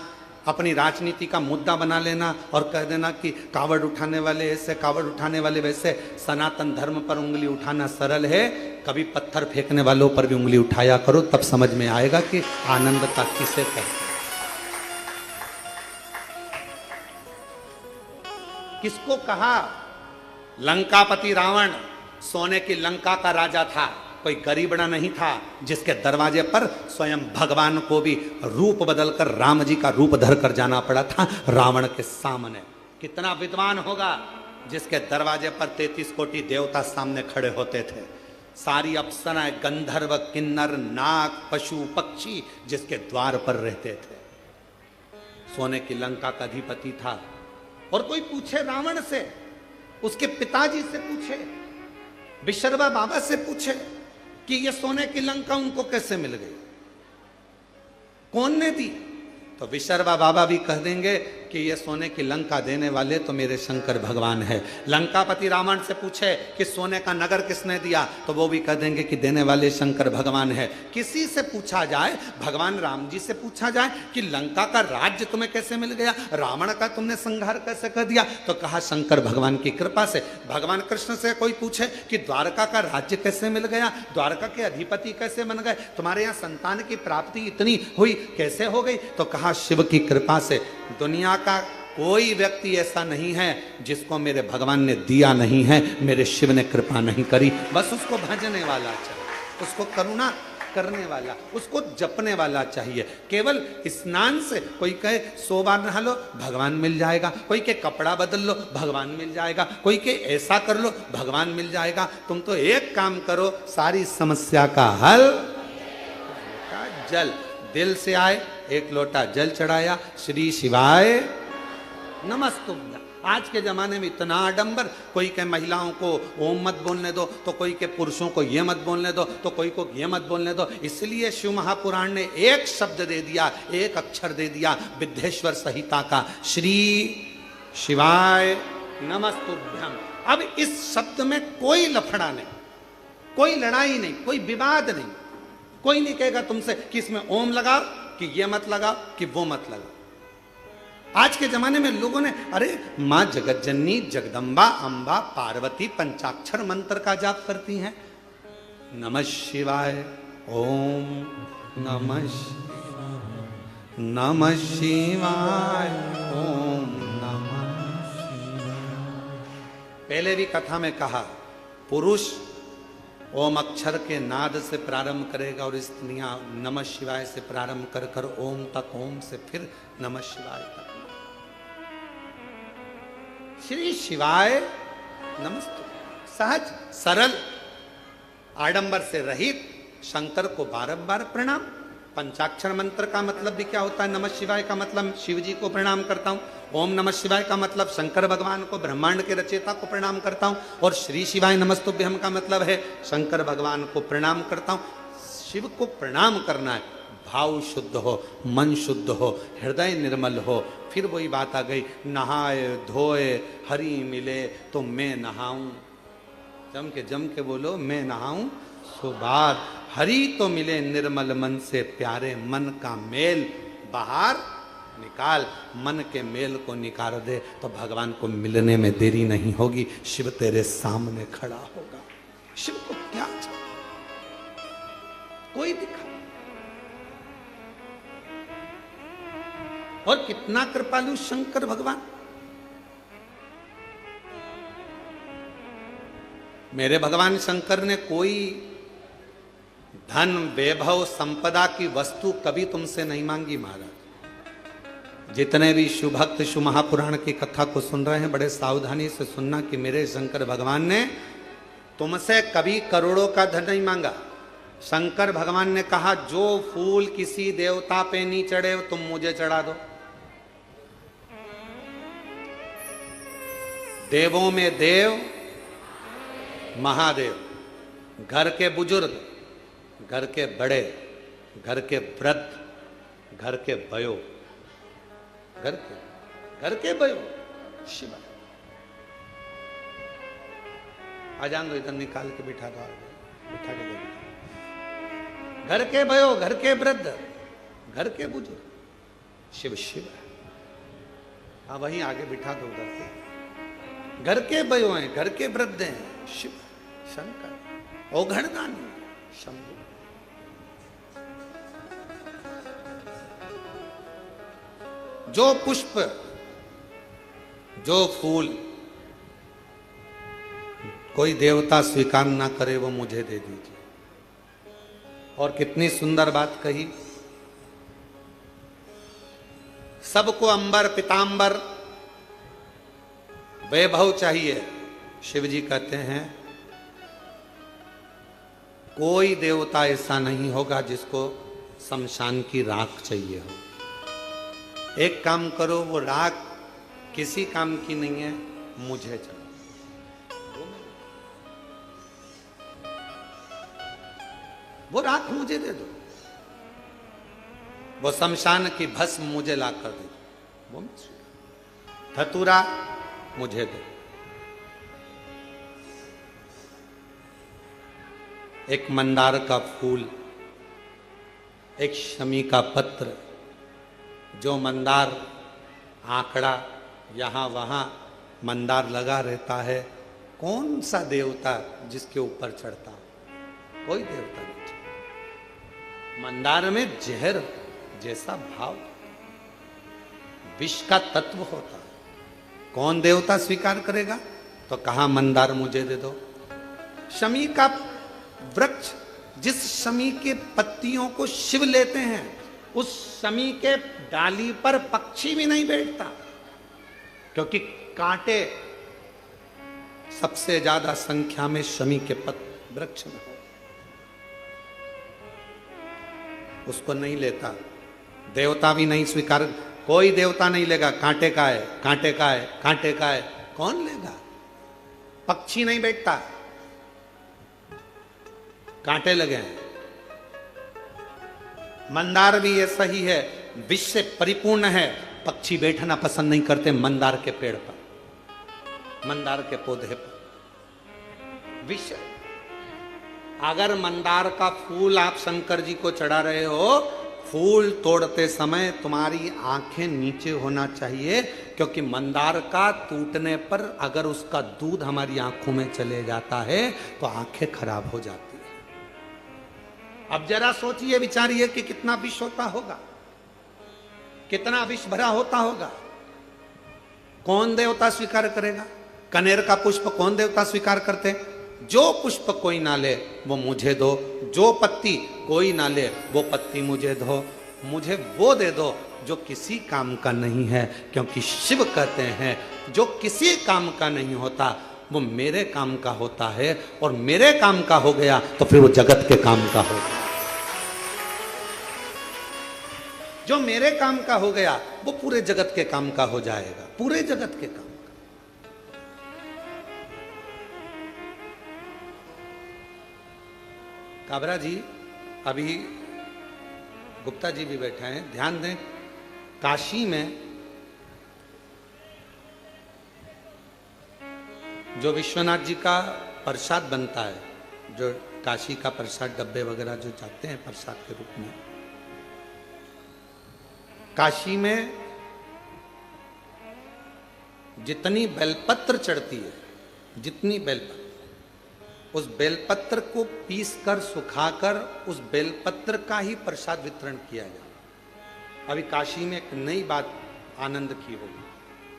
अपनी राजनीति का मुद्दा बना लेना और कह देना कि कावड़ उठाने वाले ऐसे, कावड़ उठाने वाले वैसे। सनातन धर्म पर उंगली उठाना सरल है, कभी पत्थर फेंकने वालों पर भी उंगली उठाया करो, तब समझ में आएगा कि आनंदता किसे कहते हैं। किसको कहा? लंकापति रावण सोने की लंका का राजा था, कोई गरीबड़ा नहीं था, जिसके दरवाजे पर स्वयं भगवान को भी रूप बदलकर राम जी का रूप धरकर जाना पड़ा था रावण के सामने। कितना विद्वान होगा जिसके दरवाजे पर 33 कोटि देवता सामने खड़े होते थे, सारी अप्सराएं, गंधर्व, किन्नर, नाग, पशु पक्षी जिसके द्वार पर रहते थे। सोने की लंका का अधिपति था। और कोई पूछे रावण से, उसके पिताजी से पूछे, विशर्वा बाबा से पूछे कि ये सोने की लंका उनको कैसे मिल गई, कौन ने दी, तो विशर्वा बाबा भी कह देंगे कि ये सोने की लंका देने वाले तो मेरे शंकर भगवान है। लंकापति रावण से पूछे कि सोने का नगर किसने दिया, तो वो भी कह देंगे कि देने वाले शंकर भगवान है। किसी से पूछा जाए, भगवान राम जी से पूछा जाए कि लंका का राज्य तुम्हें कैसे मिल गया, रावण का तुमने संहार कैसे कर दिया, तो कहा शंकर भगवान की कृपा से। भगवान कृष्ण से कोई पूछे कि द्वारका का राज्य कैसे मिल गया, द्वारका के अधिपति कैसे बन गए, तुम्हारे यहाँ संतान की प्राप्ति इतनी हुई कैसे हो गई, तो कहा शिव की कृपा से। दुनिया का कोई व्यक्ति ऐसा नहीं है जिसको मेरे भगवान ने दिया नहीं है, मेरे शिव ने कृपा नहीं करी। बस उसको भजने वाला चाहिए, उसको करुणा करने वाला, उसको जपने वाला चाहिए। केवल स्नान से कोई कहे 100 बार नहा लो, भगवान मिल जाएगा। कोई के कपड़ा बदल लो, भगवान मिल जाएगा। कोई के ऐसा कर लो, भगवान मिल जाएगा। तुम तो एक काम करो, सारी समस्या का हल जल। दिल से आए, एक लोटा जल चढ़ाया, श्री शिवाय नमस्तुभ्यं। आज के जमाने में इतना आडंबर, कोई के महिलाओं को ओम मत बोलने दो, तो कोई के पुरुषों को ये मत बोलने दो, तो कोई को ये मत बोलने दो। इसलिए शिव महापुराण ने एक शब्द दे दिया, एक अक्षर दे दिया विद्येश्वर संहिता का, श्री शिवाय नमस्तुभ्यं। अब इस शब्द में कोई लफड़ा नहीं, कोई लड़ाई नहीं, कोई विवाद नहीं। कोई नहीं कहेगा तुमसे कि इसमें ओम लगाओ, कि ये मत लगाओ, कि वो मत लगाओ। आज के जमाने में लोगों ने, अरे मां जगतजननी जगदम्बा अंबा पार्वती पंचाक्षर मंत्र का जाप करती हैं। नमः शिवाय, ओम नमः शिवाय, नमः शिवाय, ओम नमः शिवाय। पहले भी कथा में कहा, पुरुष ओम अक्षर के नाद से प्रारंभ करेगा और स्त्रियां नमः शिवाय से प्रारंभ कर कर ओम तक, ओम से फिर नमः शिवाय तक। श्री शिवाय नमस्ते। सहज सरल आडंबर से रहित शंकर को बारंबार प्रणाम। पंचाक्षर मंत्र का मतलब भी क्या होता है? नमः शिवाय का मतलब शिव जी को प्रणाम करता हूँ। ओम नमः शिवाय का मतलब शंकर भगवान को, ब्रह्मांड के रचयिता को प्रणाम करता हूँ। और श्री शिवाय नमस्तुभ्यम का मतलब है शंकर भगवान को प्रणाम करता हूँ। शिव को प्रणाम करना है, भाव शुद्ध हो, मन शुद्ध हो, हृदय निर्मल हो। फिर वही बात आ गई, नहाए धोए हरि मिले तो मैं नहाऊं। जम के बोलो, मैं नहाऊं सुबार। हरि तो मिले निर्मल मन से प्यारे, मन का मेल बाहर निकाल। मन के मेल को निकाल दे तो भगवान को मिलने में देरी नहीं होगी। शिव तेरे सामने खड़ा होगा। शिव को क्या चाहिए? कोई दिखा। और कितना कृपालु शंकर भगवान। मेरे भगवान शंकर ने कोई धन वैभव संपदा की वस्तु कभी तुमसे नहीं मांगी महाराज। जितने भी शिव भक्त शिव महापुराण की कथा को सुन रहे हैं, बड़े सावधानी से सुनना कि मेरे शंकर भगवान ने तुमसे कभी करोड़ों का धन नहीं मांगा। शंकर भगवान ने कहा, जो फूल किसी देवता पे नहीं चढ़े तुम मुझे चढ़ा दो। देवों में देव महादेव, घर के बुजुर्ग, घर के बड़े, घर के वृद्ध, घर के भयो, घर के भयो शिव। आ जान दो, इधर निकाल के बिठा दो, बिठा के दो। घर के भयो, घर के वृद्ध, घर के बुजुर्ग शिव शिव। हाँ वहीं आगे बिठा दो उधर के। घर के भयो हैं, घर के वृद्ध हैं शिव शंकर। औघड़दानी शंभु। जो पुष्प, जो फूल कोई देवता स्वीकार ना करे वो मुझे दे दीजिए। और कितनी सुंदर बात कही, सबको अंबर पीतांबर वैभव चाहिए। शिव जी कहते हैं कोई देवता ऐसा नहीं होगा जिसको शमशान की राख चाहिए हो। एक काम करो, वो राख किसी काम की नहीं है, मुझे चलो, वो राख मुझे दे दो, वो शमशान की भस्म मुझे ला कर दे दो, वो मैं धतूरा मुझे दो। एक मंदार का फूल, एक शमी का पत्र। जो मंदार आंकड़ा यहाँ वहाँ मंदार लगा रहता है, कौन सा देवता जिसके ऊपर चढ़ता? कोई देवता नहीं। मंदार में जहर जैसा भाव, विष का तत्व होता है। कौन देवता स्वीकार करेगा? तो कहा मंदार मुझे दे दो। शमी का वृक्ष, जिस शमी के पत्तियों को शिव लेते हैं, उस शमी के डाली पर पक्षी भी नहीं बैठता, क्योंकि कांटे सबसे ज्यादा संख्या में शमी के वृक्ष में हो। उसको नहीं लेता, देवता भी नहीं स्वीकार, कोई देवता नहीं लेगा। कांटे का है, कांटे का है, कांटे का है, कौन लेगा? पक्षी नहीं बैठता, कांटे लगे हैं। मंदार भी ये सही है, विष से परिपूर्ण है, पक्षी बैठना पसंद नहीं करते मंदार के पेड़ पर, मंदार के पौधे पर। विष, अगर मंदार का फूल आप शंकर जी को चढ़ा रहे हो, फूल तोड़ते समय तुम्हारी आंखें नीचे होना चाहिए, क्योंकि मंदार का टूटने पर अगर उसका दूध हमारी आंखों में चले जाता है तो आंखें खराब हो जाती है। अब जरा सोचिए, विचारिए कि कितना विष होता होगा, कितना विष भरा होता होगा। कौन देवता स्वीकार करेगा? कनेर का पुष्प कौन देवता स्वीकार करते? जो पुष्प कोई ना ले वो मुझे दो, जो पत्ती कोई ना ले वो पत्ती मुझे दो, मुझे वो दे दो जो किसी काम का नहीं है, क्योंकि शिव कहते हैं जो किसी काम का नहीं होता वो मेरे काम का होता है, और मेरे काम का हो गया तो फिर वो जगत के काम का होगा। जो मेरे काम का हो गया वो पूरे जगत के काम का हो जाएगा, पूरे जगत के काम का। काबरा जी, अभी गुप्ता जी भी बैठे हैं, ध्यान दें। काशी में जो विश्वनाथ जी का प्रसाद बनता है, जो काशी का प्रसाद डब्बे वगैरह जो जाते हैं प्रसाद के रूप में, काशी में जितनी बेलपत्र चढ़ती है, जितनी बेलपत्र, उस बेलपत्र को पीस कर सुखाकर उस बेलपत्र का ही प्रसाद वितरण किया जाए। अभी काशी में एक नई बात आनंद की होगी,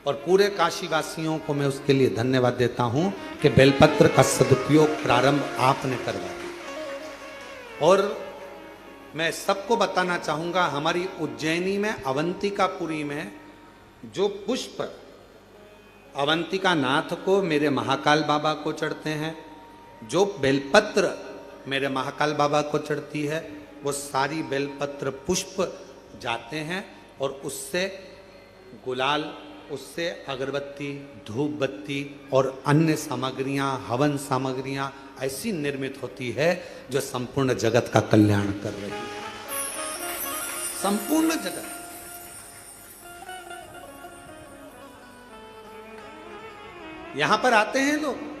और पूरे काशी वासियों को मैं उसके लिए धन्यवाद देता हूं कि बेलपत्र का सदुपयोग प्रारंभ आपने करवा दिया। और मैं सबको बताना चाहूंगा, हमारी उज्जैनी में अवंतिकापुरी में जो पुष्प अवंतिका नाथ को, मेरे महाकाल बाबा को चढ़ते हैं, जो बेलपत्र मेरे महाकाल बाबा को चढ़ती है, वो सारी बेलपत्र पुष्प जाते हैं और उससे गुलाल, उससे अगरबत्ती, धूप बत्ती और अन्य सामग्रियां, हवन सामग्रियां ऐसी निर्मित होती है जो संपूर्ण जगत का कल्याण कर रही है। संपूर्ण जगत। यहां पर आते हैं लोग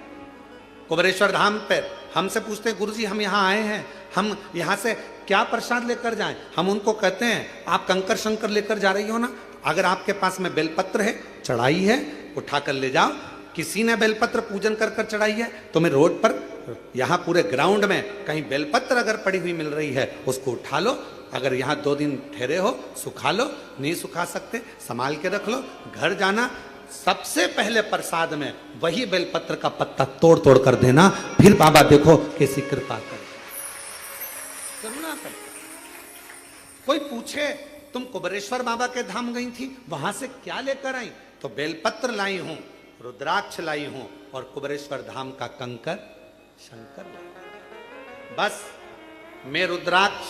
कुबेरेश्वर धाम पे, हमसे पूछते हैं गुरुजी हम यहाँ आए हैं, हम यहाँ से क्या प्रसाद लेकर जाएं? हम उनको कहते हैं आप कंकर शंकर लेकर जा रही हो ना, अगर आपके पास में बेलपत्र है, चढ़ाई है, उठाकर ले जाओ। किसी ने बेलपत्र पूजन कर कर चढ़ाई है, तुम्हें रोड पर, यहाँ पूरे ग्राउंड में कहीं बेलपत्र अगर पड़ी हुई मिल रही है, उसको उठा लो। अगर यहाँ 2 दिन ठहरे हो, सुखा लो, नहीं सुखा सकते संभाल के रख लो। घर जाना, सबसे पहले प्रसाद में वही बेलपत्र का पत्ता तोड़ तोड़ कर देना, फिर बाबा देखो कैसी कृपा कर, करुणा कर। कोई पूछे तुम कुबेरेश्वर बाबा के धाम गई थी, वहां से क्या लेकर आई? तो बेलपत्र लाई हूं, रुद्राक्ष लाई हूं और कुबेरेश्वर धाम का कंकर शंकर लाई। बस मैं रुद्राक्ष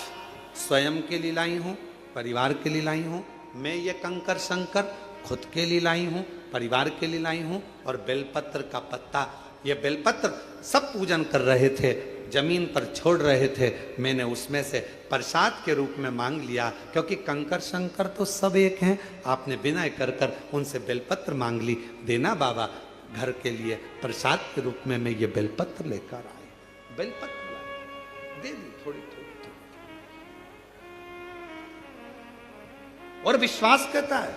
स्वयं के लिए लाई हूं, परिवार के लिए लाई हूं। मैं ये कंकर शंकर खुद के लिए लाई हूं, परिवार के लिए लाई हूं। और बेलपत्र का पत्ता, ये बेलपत्र सब पूजन कर रहे थे। जमीन पर छोड़ रहे थे, मैंने उसमें से प्रसाद के रूप में मांग लिया, क्योंकि कंकर शंकर तो सब एक हैं। आपने विनय कर कर उनसे बेलपत्र मांग ली, देना बाबा घर के लिए प्रसाद के रूप में मैं ये बेलपत्र लेकर आए। बेलपत्र लाए, दे दी थोड़ी थोड़ी। और विश्वास कहता है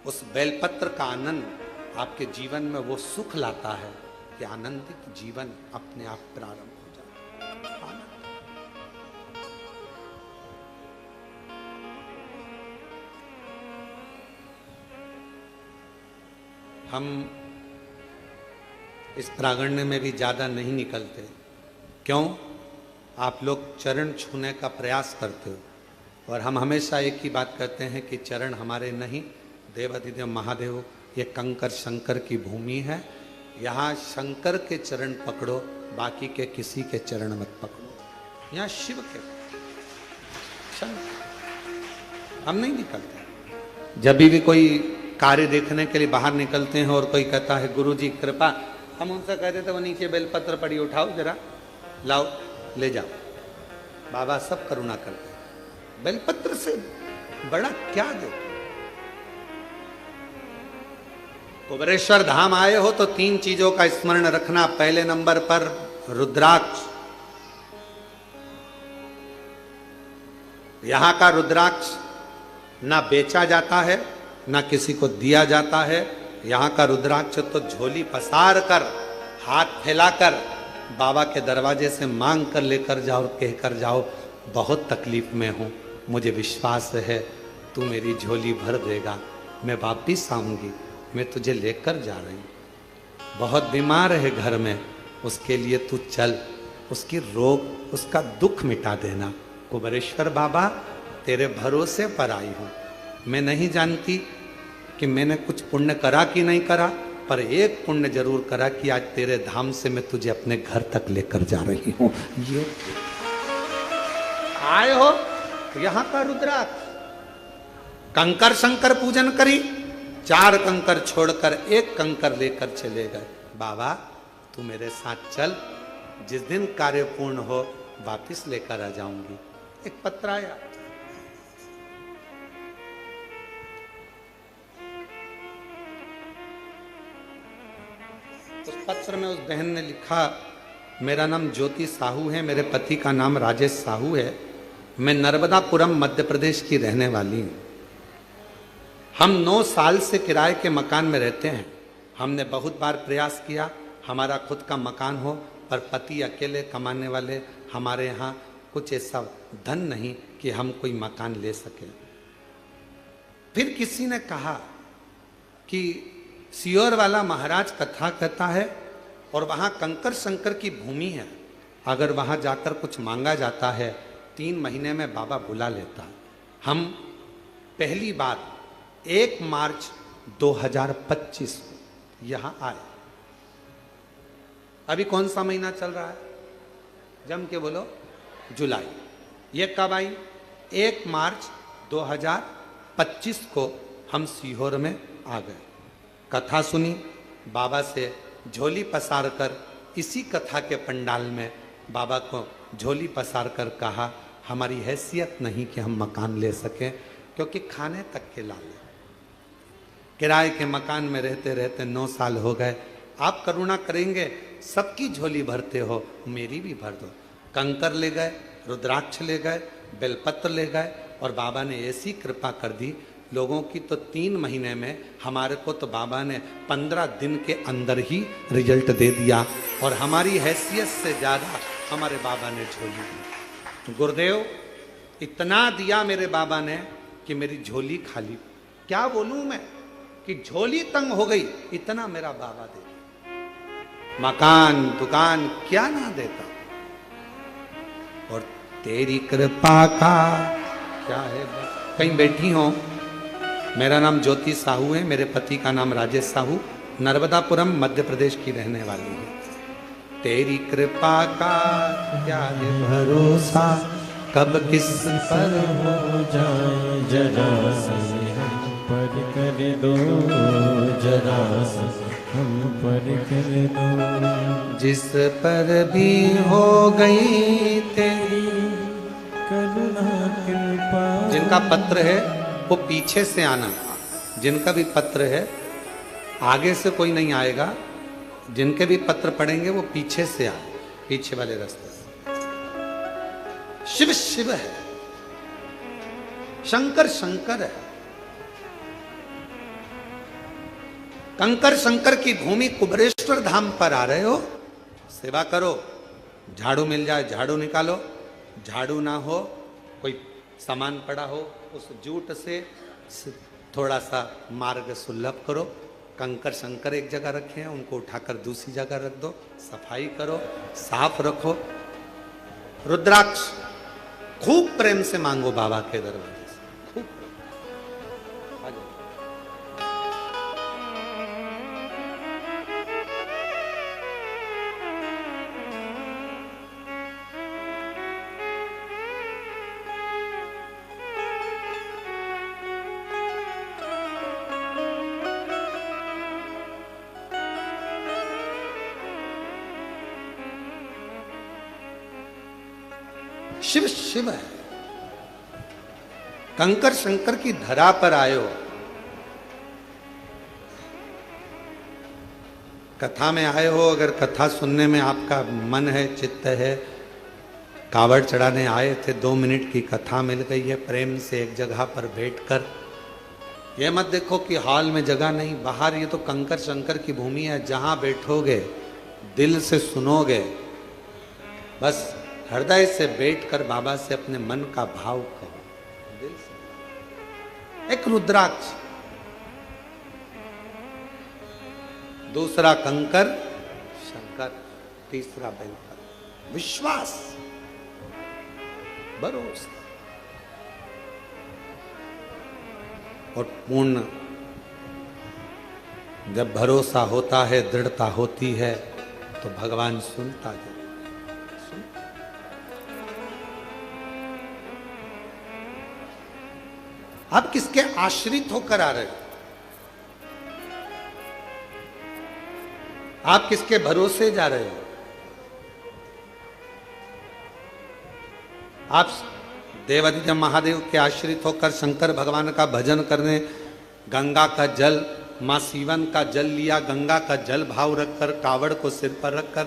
उस बेलपत्र का आनंद आपके जीवन में वो सुख लाता है कि आनंदित जीवन अपने आप प्रारंभ हो जाता है। हम इस प्रांगण में भी ज्यादा नहीं निकलते। क्यों? आप लोग चरण छूने का प्रयास करते हो, और हम हमेशा एक ही बात कहते हैं कि चरण हमारे नहीं, देवाधिदेव महादेव ये कंकर शंकर की भूमि है। यहाँ शंकर के चरण पकड़ो, बाकी के किसी के चरण मत पकड़ो। यहाँ शिव के शंकर। हम नहीं निकलते। जब भी कोई कार्य देखने के लिए बाहर निकलते हैं और कोई कहता है गुरु जी कृपा, हम उनसे कहते थे वो नीचे बेलपत्र पड़ी, उठाओ जरा, लाओ ले जाओ। बाबा सब करुणा करते हैं, बेलपत्र से बड़ा क्या दे। कुबेरेश्वर धाम आए हो तो 3 चीजों का स्मरण रखना। पहले नंबर पर रुद्राक्ष। यहां का रुद्राक्ष ना बेचा जाता है ना किसी को दिया जाता है। यहां का रुद्राक्ष तो झोली पसार कर, हाथ फैलाकर बाबा के दरवाजे से मांग कर लेकर जाओ और कहकर जाओ बहुत तकलीफ में हूं, मुझे विश्वास है तू मेरी झोली भर देगा, मैं वापिस आऊंगी, मैं तुझे लेकर जा रही हूं। बहुत बीमार है घर में, उसके लिए तू चल, उसकी रोग उसका दुख मिटा देना। कुबेरेश्वर बाबा तेरे भरोसे पर आई हूं। मैं नहीं जानती कि मैंने कुछ पुण्य करा कि नहीं करा, पर एक पुण्य जरूर करा कि आज तेरे धाम से मैं तुझे अपने घर तक लेकर जा रही हूं। ये आए हो यहां का रुद्राक्ष, कंकर शंकर पूजन करी, 4 कंकर छोड़कर 1 कंकर लेकर चले गए। बाबा तू मेरे साथ चल, जिस दिन कार्य पूर्ण हो वापिस लेकर आ जाऊंगी। एक पत्र आया, उस पत्र में उस बहन ने लिखा, मेरा नाम ज्योति साहू है, मेरे पति का नाम राजेश साहू है, मैं नर्मदापुरम मध्य प्रदेश की रहने वाली हूं। हम 9 साल से किराए के मकान में रहते हैं। हमने बहुत बार प्रयास किया हमारा खुद का मकान हो, पर पति अकेले कमाने वाले, हमारे यहाँ कुछ ऐसा धन नहीं कि हम कोई मकान ले सके। फिर किसी ने कहा कि सियोर वाला महाराज कथा कहता है और वहाँ कंकर शंकर की भूमि है, अगर वहाँ जाकर कुछ मांगा जाता है 3 महीने में बाबा बुला लेता। हम पहली बार 1 मार्च 2025 को यहाँ आए। अभी कौन सा महीना चल रहा है? जम के बोलो, जुलाई। ये कब आई? 1 मार्च 2025 को हम सीहोर में आ गए। कथा सुनी, बाबा से झोली पसार कर, इसी कथा के पंडाल में बाबा को झोली पसार कर कहा, हमारी हैसियत नहीं कि हम मकान ले सकें, क्योंकि खाने तक के लाले। किराए के मकान में रहते रहते 9 साल हो गए। आप करुणा करेंगे, सबकी झोली भरते हो, मेरी भी भर दो। कंकर ले गए, रुद्राक्ष ले गए, बेलपत्र ले गए, और बाबा ने ऐसी कृपा कर दी लोगों की। तो 3 महीने में, हमारे को तो बाबा ने 15 दिन के अंदर ही रिजल्ट दे दिया, और हमारी हैसियत से ज़्यादा हमारे बाबा ने झोली दी। गुरुदेव इतना दिया मेरे बाबा ने कि मेरी झोली खाली। क्या बोलूं मैं कि झोली तंग हो गई, इतना मेरा बाबा दे। मकान दुकान क्या ना देता, और तेरी कृपा का क्या है। कहीं बैठी हो, मेरा नाम ज्योति साहू है, मेरे पति का नाम राजेश साहू, नर्मदापुरम मध्य प्रदेश की रहने वाली है। तेरी कृपा का क्या है भरोसा, कब किस पर हो जाए जरा से पर कर दो जरा से। हम पर कर दो। जिस पर भी हो गई तेरी करुणा कृपा। जिनका पत्र है वो पीछे से आना, जिनका भी पत्र है आगे से कोई नहीं आएगा, जिनके भी पत्र पढ़ेंगे वो पीछे से आए, पीछे वाले रास्ते से। शिव शिव है, शंकर शंकर है। कंकर शंकर की भूमि कुबरेश्वर धाम पर आ रहे हो, सेवा करो। झाड़ू मिल जाए झाड़ू निकालो, झाड़ू ना हो कोई सामान पड़ा हो उस जूट से थोड़ा सा मार्ग सुलभ करो। कंकर शंकर एक जगह रखे हैं, उनको उठाकर दूसरी जगह रख दो, सफाई करो, साफ रखो। रुद्राक्ष खूब प्रेम से मांगो बाबा के दरवाजे से, खूब आ जाओ। शिव शिव है, कंकर शंकर की धरा पर आए हो। कथा में आए हो, अगर कथा सुनने में आपका मन है, चित्त है, कावड़ चढ़ाने आए थे, 2 मिनट की कथा मिल गई है, प्रेम से एक जगह पर बैठकर, ये मत देखो कि हॉल में जगह नहीं, बाहर ये तो कंकर शंकर की भूमि है, जहां बैठोगे दिल से सुनोगे, बस हृदय से बैठकर बाबा से अपने मन का भाव कहो, दिल से। एक रुद्राक्ष, दूसरा कंकर शंकर, तीसरा बेलपत्र। विश्वास, भरोसा और पूर्ण। जब भरोसा होता है, दृढ़ता होती है, तो भगवान सुनता है। आप किसके आश्रित होकर आ रहे हो? आप किसके भरोसे जा रहे हो? आप देवादिदेव महादेव के आश्रित होकर शंकर भगवान का भजन करने गंगा का जल, मां सीवन का जल लिया, गंगा का जल भाव रखकर, कावड़ को सिर पर रखकर,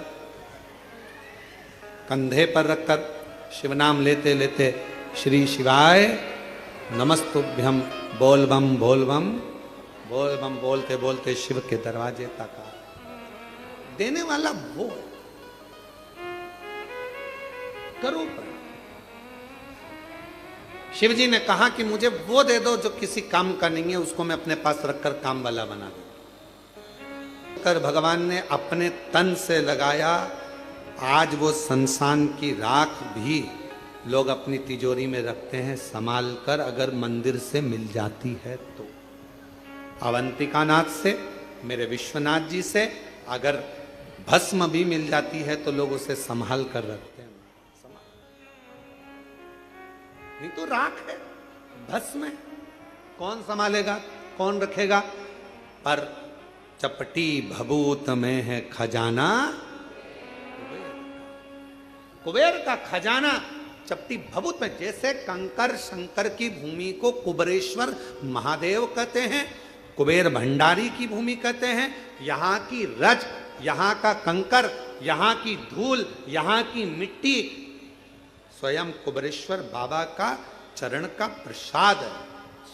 कंधे पर रखकर शिवनाम लेते लेते श्री शिवाय नमस्तुभ्यम बोल बम बोल बम बोल बम बोलते बोलते शिव के दरवाजे तक आ। देने वाला वो, करो। शिव जी ने कहा कि मुझे वो दे दो जो किसी काम का नहीं है, उसको मैं अपने पास रखकर काम वाला बना दूं। कर भगवान ने अपने तन से लगाया, आज वो संसान की राख भी लोग अपनी तिजोरी में रखते हैं संभाल कर, अगर मंदिर से मिल जाती है तो। अवंतिका नाथ से, मेरे विश्वनाथ जी से अगर भस्म भी मिल जाती है तो लोग उसे संभाल कर रखते हैं। नहीं तो राख है, भस्म है, कौन संभालेगा, कौन रखेगा? पर चपटी भभूत में है खजाना, कुबेर का खजाना चपटी भभूत में। जैसे कंकर शंकर की भूमि को कुबरेश्वर महादेव कहते हैं, कुबेर भंडारी की भूमि कहते हैं, यहाँ की रज, यहाँ का कंकर, यहाँ की धूल, यहाँ की मिट्टी स्वयं कुबरेश्वर बाबा का चरण का प्रसाद है।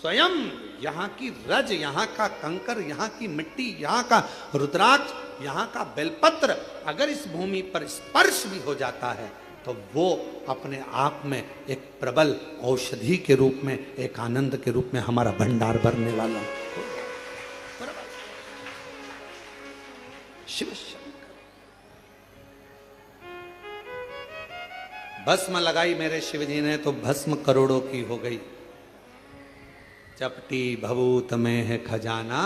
स्वयं यहाँ की रज, यहाँ का कंकर, यहाँ की मिट्टी, यहाँ का रुद्राक्ष, यहाँ का बेलपत्र अगर इस भूमि पर स्पर्श भी हो जाता है तो वो अपने आप में एक प्रबल औषधि के रूप में, एक आनंद के रूप में हमारा भंडार भरने वाला शिव शंकर। भस्म लगाई मेरे शिव जी ने तो भस्म करोड़ों की हो गई। चपटी भभूत में है खजाना,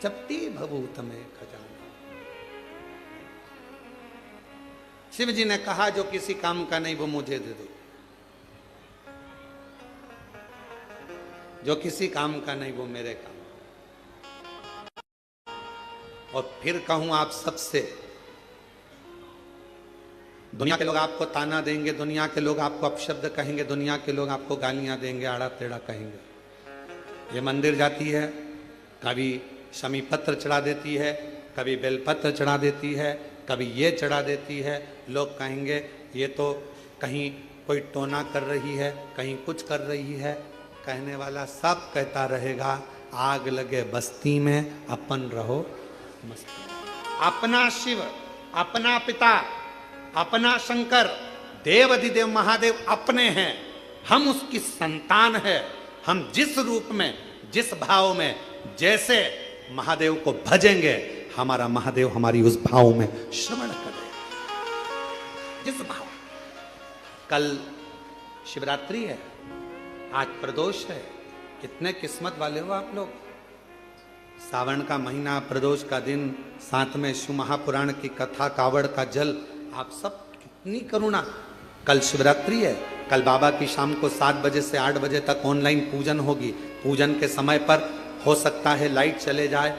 चपटी भभूत में खजाना। शिव जी ने कहा जो किसी काम का नहीं वो मुझे दे दो, जो किसी काम का नहीं वो मेरे काम। और फिर कहूं आप सबसे, दुनिया के लोग आपको ताना देंगे, दुनिया के लोग आपको अपशब्द कहेंगे, दुनिया के लोग आपको गालियां देंगे, आड़ा टेढ़ा कहेंगे। ये मंदिर जाती है, कभी शमी पत्र चढ़ा देती है, कभी बेलपत्र चढ़ा देती है, कभी ये चढ़ा देती है। लोग कहेंगे ये तो कहीं कोई टोना कर रही है, कहीं कुछ कर रही है। कहने वाला सब कहता रहेगा, आग लगे बस्ती में अपन रहो मस्ती। अपना शिव, अपना पिता, अपना शंकर, देव अधिदेव महादेव अपने हैं, हम उसकी संतान है। हम जिस रूप में, जिस भाव में, जैसे महादेव को भजेंगे, हमारा महादेव हमारी उस भाव में श्रवण करेगा। जिस भाव, कल शिवरात्रि है, आज प्रदोष है। कितने किस्मत वाले हो आप लोग। सावन का महीना, प्रदोष का दिन, साथ में शिव महापुराण की कथा, कावड़ का जल, आप सब कितनी करुणा। कल शिवरात्रि है, कल बाबा की शाम को 7 बजे से 8 बजे तक ऑनलाइन पूजन होगी। पूजन के समय पर हो सकता है लाइट चले जाए,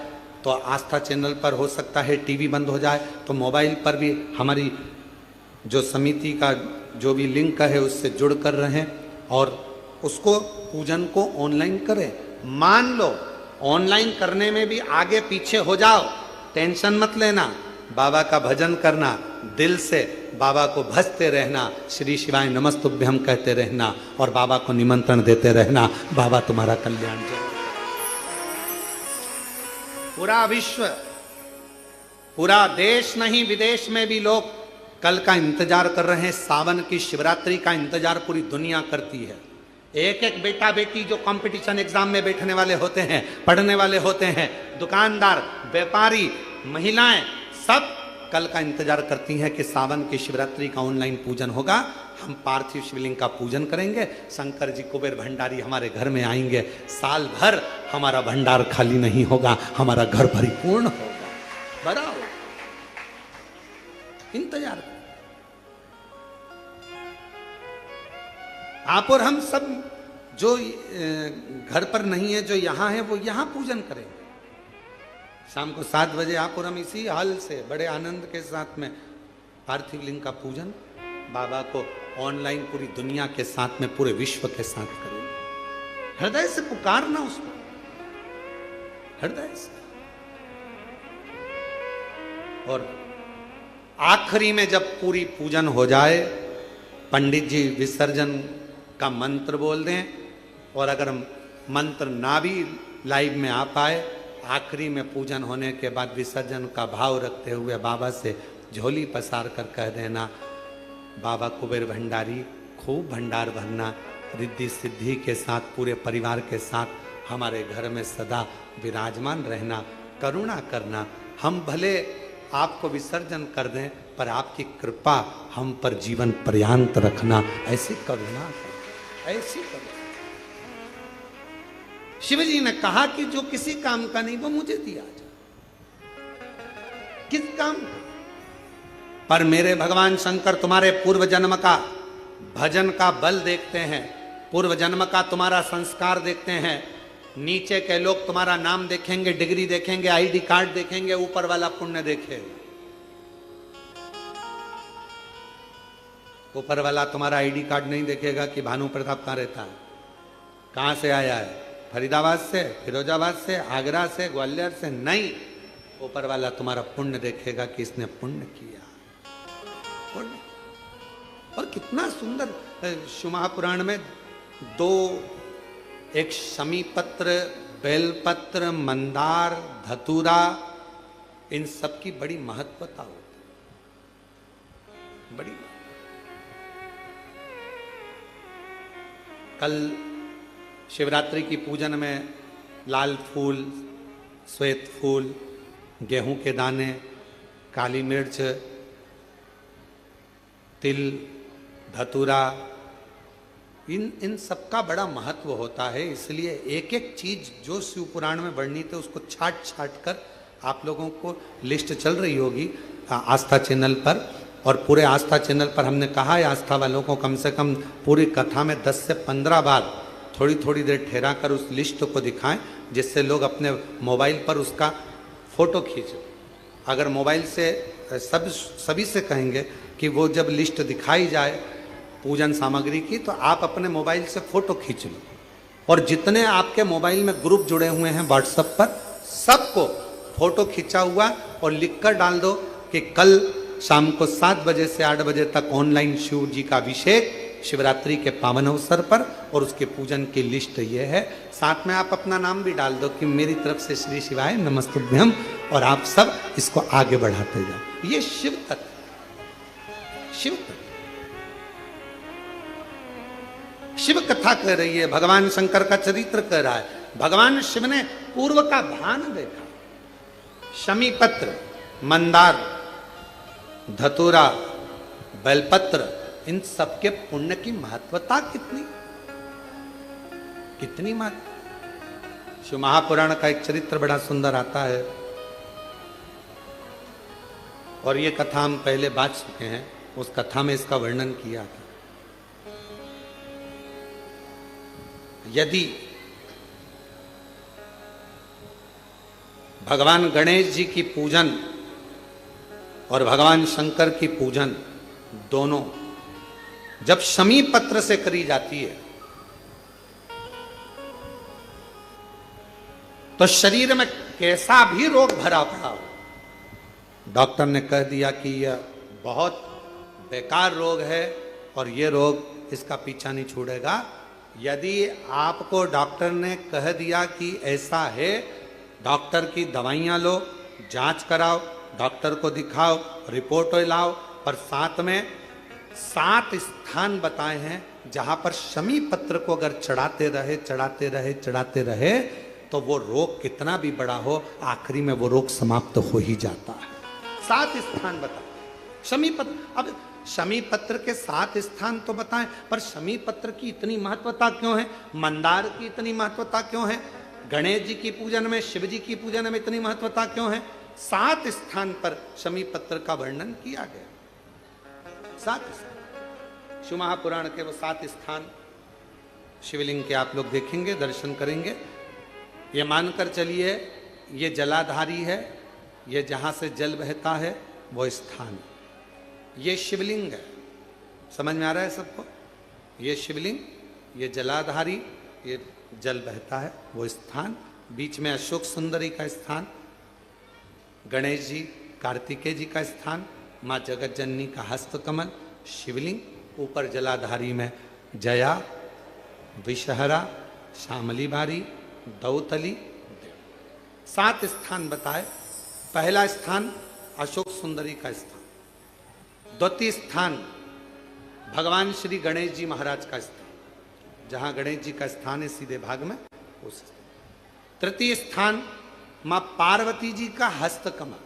तो आस्था चैनल पर हो सकता है टीवी बंद हो जाए, तो मोबाइल पर भी हमारी जो समिति का जो भी लिंक है उससे जुड़ कर रहें और उसको पूजन को ऑनलाइन करें। मान लो ऑनलाइन करने में भी आगे पीछे हो जाओ, टेंशन मत लेना। बाबा का भजन करना, दिल से बाबा को भजते रहना, श्री शिवाय नमस्तुभ्यम कहते रहना और बाबा को निमंत्रण देते रहना। बाबा तुम्हारा कल्याण जरूर। पूरा विश्व, पूरा देश नहीं विदेश में भी लोग कल का इंतजार कर रहे हैं। सावन की शिवरात्रि का इंतजार पूरी दुनिया करती है। एक एक बेटा बेटी जो कंपटीशन एग्जाम में बैठने वाले होते हैं, पढ़ने वाले होते हैं, दुकानदार, व्यापारी, महिलाएं, सब कल का इंतजार करती हैं कि सावन की शिवरात्रि का ऑनलाइन पूजन होगा। हम पार्थिव शिवलिंग का पूजन करेंगे, शंकर जी कुबेर भंडारी हमारे घर में आएंगे। साल भर हमारा भंडार खाली नहीं होगा, हमारा घर परिपूर्ण होगा, बड़ा होगा। इंतजार करें। आप और हम सब जो घर पर नहीं है, जो यहाँ है, वो यहाँ पूजन करेंगे। शाम को 7 बजे आप और हम इसी हाल से बड़े आनंद के साथ में पार्थिव लिंग का पूजन बाबा को ऑनलाइन पूरी दुनिया के साथ में, पूरे विश्व के साथ करेंगे। हृदय से पुकारना उसको, हृदय से। और आखिरी में जब पूरी पूजन हो जाए, पंडित जी विसर्जन का मंत्र बोल दें, और अगर मंत्र ना भी लाइव में आ पाए, आखिरी में पूजन होने के बाद विसर्जन का भाव रखते हुए बाबा से झोली पसार कर कह देना, बाबा कुबेर भंडारी खूब भंडार भरना, रिद्धि सिद्धि के साथ, पूरे परिवार के साथ हमारे घर में सदा विराजमान रहना, करुणा करना। हम भले आपको विसर्जन कर दें, पर आपकी कृपा हम पर जीवन पर्यंत रखना, ऐसी करुणा, ऐसी करुणा। शिव जी ने कहा कि जो किसी काम का नहीं वो मुझे दिया जाए। किस काम का? पर मेरे भगवान शंकर तुम्हारे पूर्व जन्म का भजन का बल देखते हैं, पूर्व जन्म का तुम्हारा संस्कार देखते हैं। नीचे के लोग तुम्हारा नाम देखेंगे, डिग्री देखेंगे, आईडी कार्ड देखेंगे, ऊपर वाला पुण्य देखेगा। ऊपर वाला तुम्हारा आईडी कार्ड नहीं देखेगा कि भानु प्रताप कहाँ रहता है, कहाँ से आया है, फरीदाबाद से, फिरोजाबाद से, आगरा से, ग्वालियर से, नहीं। ऊपर वाला तुम्हारा पुण्य देखेगा कि इसने पुण्य किया। और कितना सुंदर शिव महापुराण में 2, एक शमी पत्र, बेलपत्र, मंदार, धतूरा, इन सब की बड़ी महत्वता होती है, बड़ी। कल शिवरात्रि की पूजन में लाल फूल, श्वेत फूल, गेहूं के दाने, काली मिर्च, तिल, धतूरा, इन सब का बड़ा महत्व होता है। इसलिए एक एक चीज जो शिव पुराण में वर्णित है उसको छाट छाट कर आप लोगों को लिस्ट चल रही होगी आस्था चैनल पर। और पूरे आस्था चैनल पर हमने कहा है आस्था वालों को कम से कम पूरी कथा में 10 से 15 बार थोड़ी थोड़ी देर ठहरा कर उस लिस्ट को दिखाएं, जिससे लोग अपने मोबाइल पर उसका फोटो खींच अगर मोबाइल से सभी से कहेंगे कि वो जब लिस्ट दिखाई जाए पूजन सामग्री की, तो आप अपने मोबाइल से फोटो खींच लो और जितने आपके मोबाइल में ग्रुप जुड़े हुए हैं व्हाट्सएप पर, सबको फोटो खींचा हुआ और लिखकर डाल दो कि कल शाम को 7 बजे से 8 बजे तक ऑनलाइन शिव जी का अभिषेक शिवरात्रि के पावन अवसर पर, और उसके पूजन की लिस्ट ये है। साथ में आप अपना नाम भी डाल दो कि मेरी तरफ से श्री शिवाय नमस्तुभ्यम, और आप सब इसको आगे बढ़ाते जाओ। ये शिव तत्व, शिव तत्व, शिव कथा कह रही है, भगवान शंकर का चरित्र कह रहा है। भगवान शिव ने पूर्व का भान देखा। शमी पत्र, मंदार, धतूरा, बेलपत्र, इन सबके पुण्य की महत्वता कितनी कितनी महत्व। शिव महापुराण का एक चरित्र बड़ा सुंदर आता है, और ये कथा हम पहले बात चुके हैं। उस कथा में इसका वर्णन किया था। यदि भगवान गणेश जी की पूजन और भगवान शंकर की पूजन दोनों जब शमी पत्र से करी जाती है, तो शरीर में कैसा भी रोग भरा पड़ा हो, डॉक्टर ने कह दिया कि यह बहुत बेकार रोग है और यह रोग इसका पीछा नहीं छोड़ेगा। यदि आपको डॉक्टर ने कह दिया कि ऐसा है, डॉक्टर की दवाइयां लो, जांच कराओ, डॉक्टर को दिखाओ, रिपोर्ट लाओ, पर साथ में 7 स्थान बताए हैं जहां पर शमी पत्र को अगर चढ़ाते रहे तो वो रोग कितना भी बड़ा हो, आखिरी में वो रोग समाप्त हो ही जाता है। 7 स्थान बताए शमी पत्र। अब शमी पत्र के 7 स्थान तो बताएं, पर शमी पत्र की इतनी महत्वता क्यों है? मंदार की इतनी महत्वता क्यों है? गणेश जी की पूजन में, शिव जी की पूजन में इतनी महत्वता क्यों है? 7 स्थान पर शमी पत्र का वर्णन किया गया। 7 स्थान, शिव महापुराण के वो 7 स्थान शिवलिंग के आप लोग देखेंगे, दर्शन करेंगे। ये मानकर चलिए ये जलाधारी है, ये जहां से जल बहता है वो स्थान, ये शिवलिंग है। समझ में आ रहा है सबको? ये शिवलिंग, ये जलाधारी, ये जल बहता है वो स्थान, बीच में अशोक सुंदरी का स्थान, गणेश जी कार्तिकेय जी का स्थान, माँ जगत जननी का हस्त कमल, शिवलिंग, ऊपर जलाधारी में जया, विषहरा, श्यामली बारी, दौतली, 7 स्थान बताए। पहला स्थान अशोक सुंदरी का स्थान, द्वितीय स्थान भगवान श्री गणेश जी महाराज का स्थान, जहां गणेश जी का स्थान है सीधे भाग में उस। तृतीय स्थान मां पार्वती जी का हस्त कमल।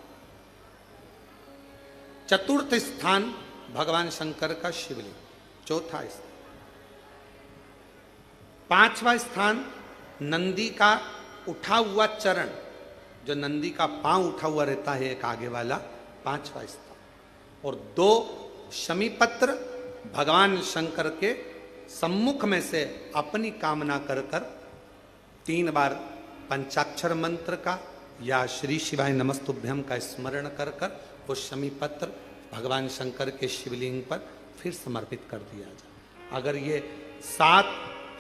चतुर्थ स्थान भगवान शंकर का शिवलिंग। चौथा स्थान, 5वां स्थान नंदी का उठा हुआ चरण, जो नंदी का पांव उठा हुआ रहता है एक आगे वाला, 5वां स्थान। और 2 शमी पत्र भगवान शंकर के सम्मुख में से अपनी कामना कर 3 बार पंचाक्षर मंत्र का या श्री शिवाय नमस्तुभ्यम का स्मरण कर वो शमी पत्र भगवान शंकर के शिवलिंग पर फिर समर्पित कर दिया जाए। अगर ये 7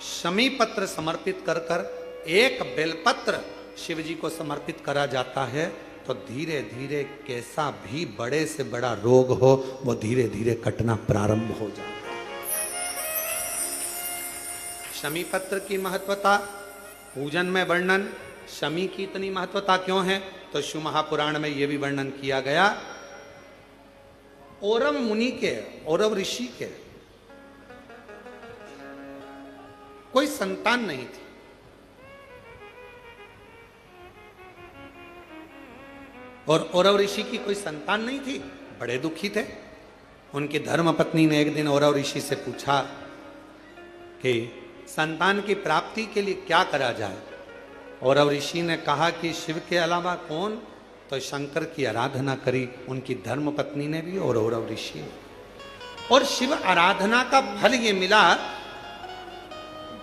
शमी पत्र समर्पित कर एक बेलपत्र शिव जी को समर्पित करा जाता है, तो धीरे धीरे कैसा भी बड़े से बड़ा रोग हो वो धीरे धीरे कटना प्रारंभ हो जाता है। शमी पत्र की महत्वता, पूजन में वर्णन, शमी की इतनी महत्वता क्यों है, तो शिव महापुराण में यह भी वर्णन किया गया। औरव मुनि के, औरव ऋषि के कोई संतान नहीं थी। और औरव ऋषि की कोई संतान नहीं थी, बड़े दुखी थे। उनकी धर्म पत्नी ने एक दिन औरव ऋषि से पूछा कि संतान की प्राप्ति के लिए क्या करा जाए। औरव ऋषि ने कहा कि शिव के अलावा कौन, तो शंकर की आराधना करी उनकी धर्म पत्नी ने भी और औरव ऋषि ने। और शिव आराधना का फल ये मिला,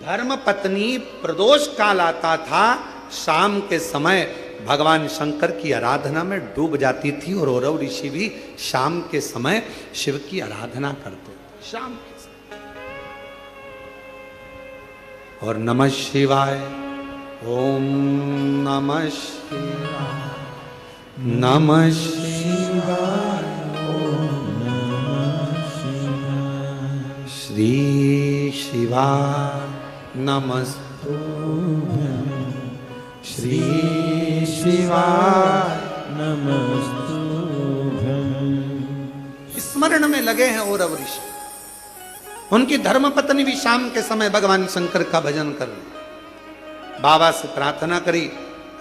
धर्म पत्नी प्रदोष काल आता था, शाम के समय भगवान शंकर की आराधना में डूब जाती थी और औरव ऋषि भी शाम के समय शिव की आराधना करते थे, शाम के समय। और नमः शिवाय, ओम नमः शिवाय, नमः शिवाय, श्री शिवाय नमस्तुभ्यं, श्री शिवाय नमस्तुभ्यं। स्मरण में लगे हैं औरव ऋषि। उनकी धर्मपत्नी भी शाम के समय भगवान शंकर का भजन कर रही, बाबा से प्रार्थना करी,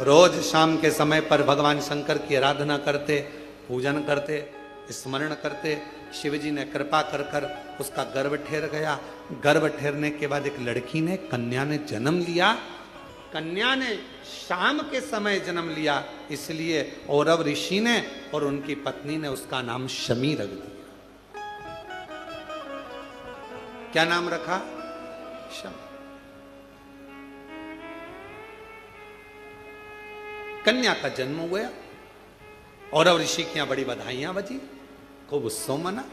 रोज शाम के समय पर भगवान शंकर की आराधना करते, पूजन करते, स्मरण करते। शिव जी ने कृपा कर कर उसका गर्भ ठहर गया। गर्भ ठहरने के बाद एक लड़की ने, कन्या ने जन्म लिया। कन्या ने शाम के समय जन्म लिया, इसलिए औरव ऋषि ने और उनकी पत्नी ने उसका नाम शमी रख दिया। क्या नाम रखा? शमी। कन्या का जन्म हुआ। औरव ऋषि की यहां बड़ी बधाइयां बजी, खूब उत्सव मना।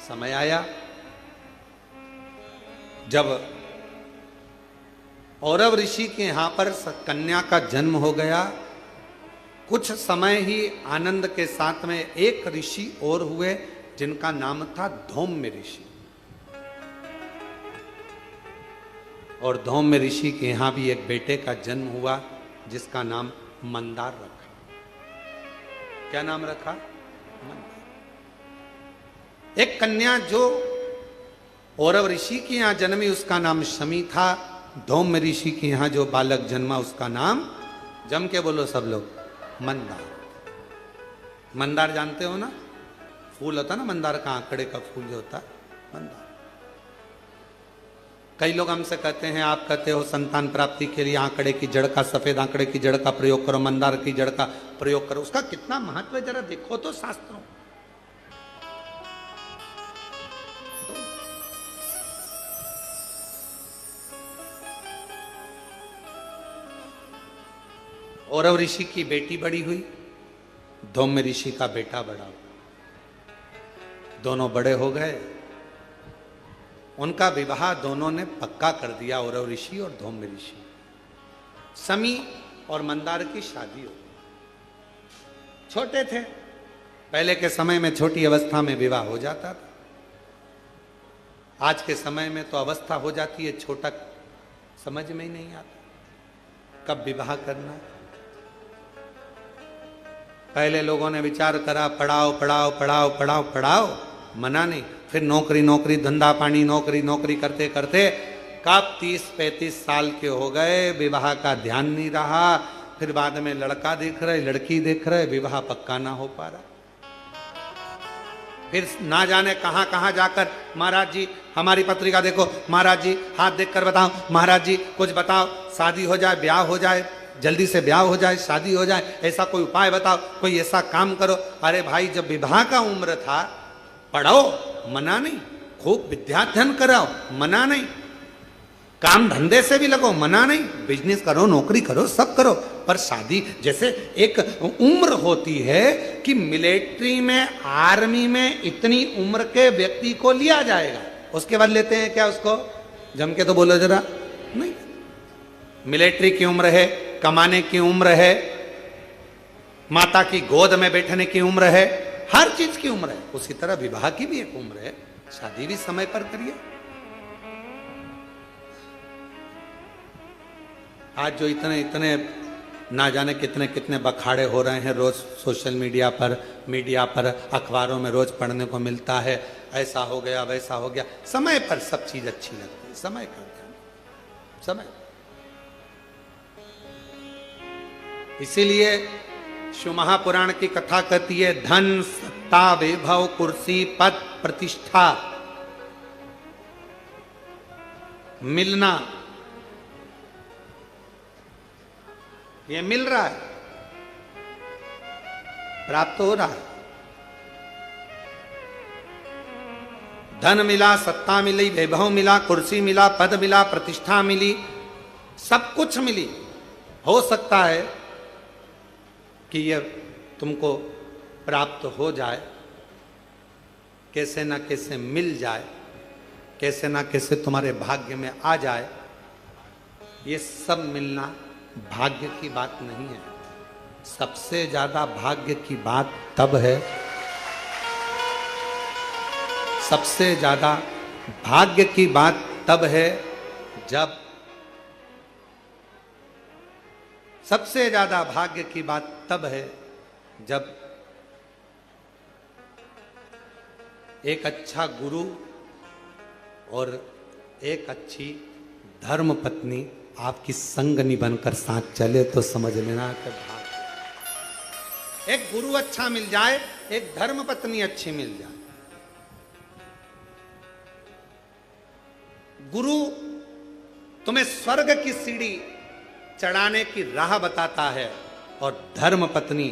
समय आया जब औरव ऋषि के यहां पर कन्या का जन्म हो गया। कुछ समय ही आनंद के साथ में एक ऋषि और हुए जिनका नाम था धौम्य ऋषि। और धौम्य ऋषि के यहां भी एक बेटे का जन्म हुआ जिसका नाम मंदार रखा। क्या नाम रखा? मंदार। एक कन्या जो औरव ऋषि के यहां जन्मी उसका नाम शमी था। धौम्य ऋषि के यहां जो बालक जन्मा उसका नाम, जम के बोलो सब लोग, मंदार। मंदार जानते हो ना, फूल होता ना मंदार का, आंकड़े का फूल जो होता मंदार। कई लोग हमसे कहते हैं, आप कहते हो संतान प्राप्ति के लिए आंकड़े की जड़ का, सफेद आंकड़े की जड़ का प्रयोग करो, मंदार की जड़ का प्रयोग करो। उसका कितना महत्व है जरा देखो तो शास्त्रों। औरव ऋषि की बेटी बड़ी हुई, धौम्य ऋषि का बेटा बड़ा हुआ। दोनों बड़े हो गए। उनका विवाह दोनों ने पक्का कर दिया, औरव ऋषि और धौम्य ऋषि। शमी और मंदार की शादी हो गई। छोटे थे, पहले के समय में छोटी अवस्था में विवाह हो जाता था। आज के समय में तो अवस्था हो जाती है, छोटा समझ में ही नहीं आता कब विवाह करना। पहले लोगों ने विचार करा, पढ़ाओ पढ़ाओ पढ़ाओ पढ़ाओ पढ़ाओ, मना नहीं। फिर नौकरी नौकरी, धंधा पानी, नौकरी नौकरी करते करते कब 30-35 साल के हो गए, विवाह का ध्यान नहीं रहा। फिर बाद में लड़का देख रहे, लड़की देख रहे, विवाह पक्का ना हो पा रहा। फिर ना जाने कहां कहां जाकर, महाराज जी हमारी पत्रिका देखो, महाराज जी हाथ देखकर बताओ, महाराज जी कुछ बताओ, शादी हो जाए, ब्याह हो जाए, जल्दी से ब्याह हो जाए, शादी हो जाए, ऐसा कोई उपाय बताओ, कोई ऐसा काम करो। अरे भाई, जब विवाह का उम्र था, पढ़ो, मना नहीं, खूब विद्याध्ययन कराओ, मना नहीं, काम धंधे से भी लगो, मना नहीं, बिजनेस करो, नौकरी करो, सब करो, पर शादी जैसे एक उम्र होती है कि मिलिट्री में, आर्मी में इतनी उम्र के व्यक्ति को लिया जाएगा, उसके बाद लेते हैं क्या उसको? जम के तो बोलो जरा। नहीं, मिलिट्री की उम्र है, कमाने की उम्र है, माता की गोद में बैठने की उम्र है, हर चीज की उम्र है। उसी तरह विवाह की भी एक उम्र है, शादी भी समय पर करिए। आज जो इतने इतने ना जाने कितने कितने बखाड़े हो रहे हैं रोज सोशल मीडिया पर, अखबारों में रोज पढ़ने को मिलता है, ऐसा हो गया, वैसा हो गया। समय पर सब चीज अच्छी लगती है, समय का ध्यान, समय। इसीलिए शिव महापुराण की कथा कहती है, धन सत्ता वैभव कुर्सी पद प्रतिष्ठा मिलना, ये मिल रहा है, प्राप्त हो रहा है। धन मिला, सत्ता मिली, वैभव मिला, कुर्सी मिला, पद मिला, प्रतिष्ठा मिली, सब कुछ मिली। हो सकता है कि ये तुमको प्राप्त हो जाए, कैसे ना कैसे मिल जाए, कैसे ना कैसे तुम्हारे भाग्य में आ जाए, ये सब मिलना भाग्य की बात नहीं है। सबसे ज्यादा भाग्य की बात तब है, सबसे ज्यादा भाग्य की बात तब है जब, सबसे ज्यादा भाग्य की बात तब है जब एक अच्छा गुरु और एक अच्छी धर्म पत्नी आपकी संगनी बनकर साथ चले, तो समझ लेना कि भाग्य। एक गुरु अच्छा मिल जाए, एक धर्म पत्नी अच्छी मिल जाए। गुरु तुम्हें स्वर्ग की सीढ़ी चढ़ाने की राह बताता है और धर्म पत्नी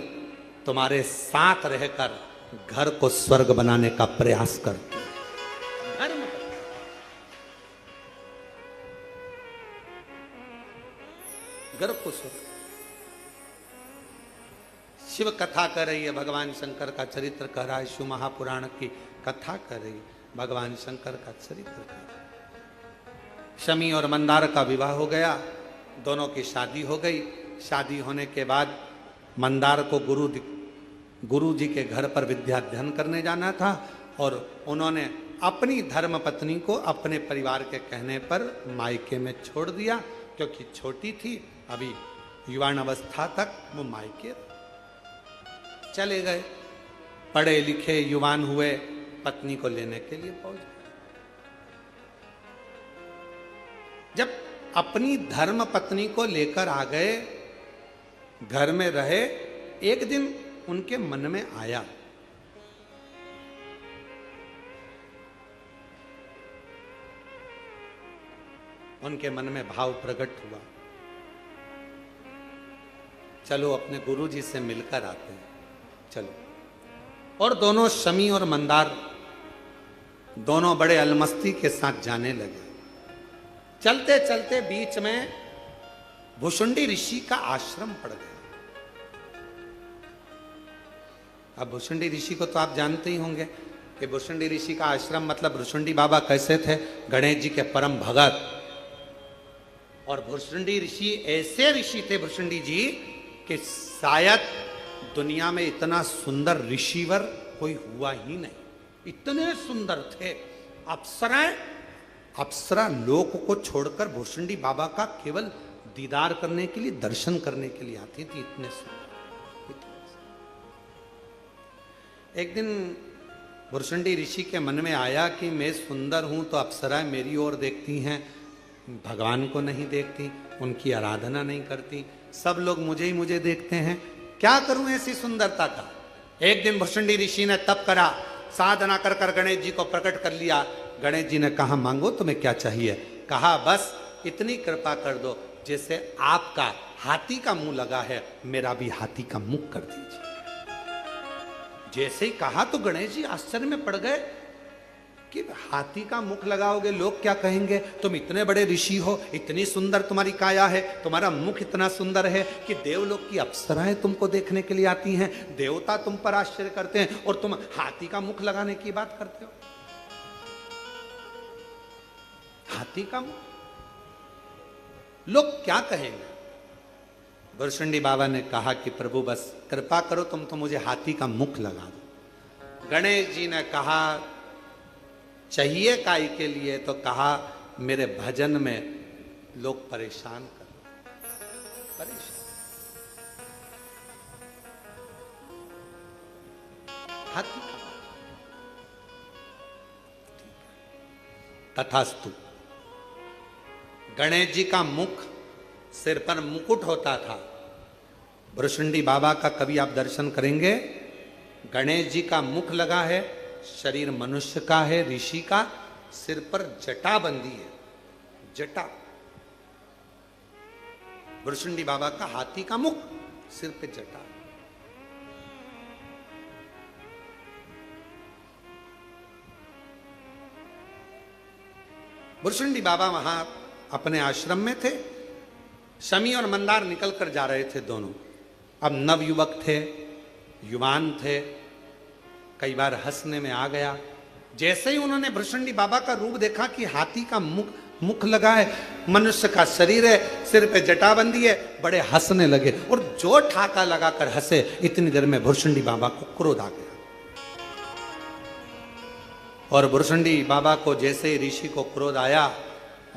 तुम्हारे साथ रहकर घर को स्वर्ग बनाने का प्रयास करती है। धर्म पत्नी, घर को स्वर्ग। शिव कथा कर रही है, भगवान शंकर का चरित्र कह रहा है, शिव महापुराण की कथा कर रही है, भगवान शंकर का चरित्र कर रहा है। शमी और मंदार का विवाह हो गया, दोनों की शादी हो गई। शादी होने के बाद मंदार को गुरु जी के घर पर विद्याध्ययन करने जाना था और उन्होंने अपनी धर्म पत्नी को अपने परिवार के कहने पर मायके में छोड़ दिया, क्योंकि छोटी थी, अभी युवान अवस्था तक वो मायके चले गए। पढ़े लिखे युवान हुए, पत्नी को लेने के लिए पहुंच गए। जब अपनी धर्म पत्नी को लेकर आ गए, घर में रहे, एक दिन उनके मन में आया उनके मन में भाव प्रकट हुआ, चलो अपने गुरु जी से मिलकर आते हैं, चलो। और दोनों शमी और मंदार दोनों बड़े अलमस्ती के साथ जाने लगे। चलते चलते बीच में भुषुंडी ऋषि का आश्रम पड़ गया। अब भुषुंडी ऋषि को तो आप जानते ही होंगे कि भुषुंडी ऋषि का आश्रम मतलब भुषुंडी बाबा कैसे थे, गणेश जी के परम भगत। और भुषुंडी ऋषि ऐसे ऋषि थे भुषुंडी जी कि शायद दुनिया में इतना सुंदर ऋषिवर कोई हुआ ही नहीं, इतने सुंदर थे। अप्सरा लोक को छोड़कर भुषुंडी बाबा का केवल दीदार करने के लिए, दर्शन करने के लिए आती थी, इतने सुंदर। एक दिन भुषुंडी ऋषि के मन में आया कि मैं सुंदर हूं तो अप्सराएं मेरी ओर देखती हैं, भगवान को नहीं देखती, उनकी आराधना नहीं करती, सब लोग मुझे देखते हैं, क्या करूं ऐसी सुंदरता का। एक दिन भुषुंडी ऋषि ने तप करा, साधना कर कर गणेश जी को प्रकट कर लिया। गणेश जी ने कहा मांगो तुम्हें क्या चाहिए। कहा बस इतनी कृपा कर दो, जैसे आपका हाथी का मुंह लगा है, मेरा भी हाथी का मुख कर दीजिए। जैसे ही कहा तो गणेश जी आश्चर्य में पड़ गए कि हाथी का मुख लगाओगे, लोग क्या कहेंगे, तुम इतने बड़े ऋषि हो, इतनी सुंदर तुम्हारी काया है, तुम्हारा मुख इतना सुंदर है कि देवलोक की अप्सराएं तुमको देखने के लिए आती हैं, देवता तुम पर आश्चर्य करते हैं, और तुम हाथी का मुख लगाने की बात करते हो। हाथी का मुख, लोग क्या कहेंगे। भुषुंडी बाबा ने कहा कि प्रभु बस कृपा करो, तुम तो मुझे हाथी का मुख लगा दो। गणेश जी ने कहा चाहिए काय के लिए, तो कहा मेरे भजन में लोग परेशान कर, परेशान। हाथी का, तथास्तु। गणेश जी का मुख, सिर पर मुकुट होता था। भुषुंडी बाबा का कभी आप दर्शन करेंगे, गणेश जी का मुख लगा है, शरीर मनुष्य का है, ऋषि का, सिर पर जटा बंधी है, जटा। भुषुंडी बाबा का हाथी का मुख, सिर पे जटा। भुषुंडी बाबा वहां अपने आश्रम में थे। शमी और मंदार निकल कर जा रहे थे दोनों। अब नवयुवक थे, युवान थे, कई बार हंसने में आ गया। जैसे ही उन्होंने भृशुंडी बाबा का रूप देखा कि हाथी का मुख लगा है, मनुष्य का शरीर है, सिर पे जटाबंदी है, बड़े हंसने लगे और जो ठाका लगाकर हंसे, इतनी देर में भृशुंडी बाबा को क्रोध आ गया। और भृशुंडी बाबा को जैसे ही ऋषि को क्रोध आया,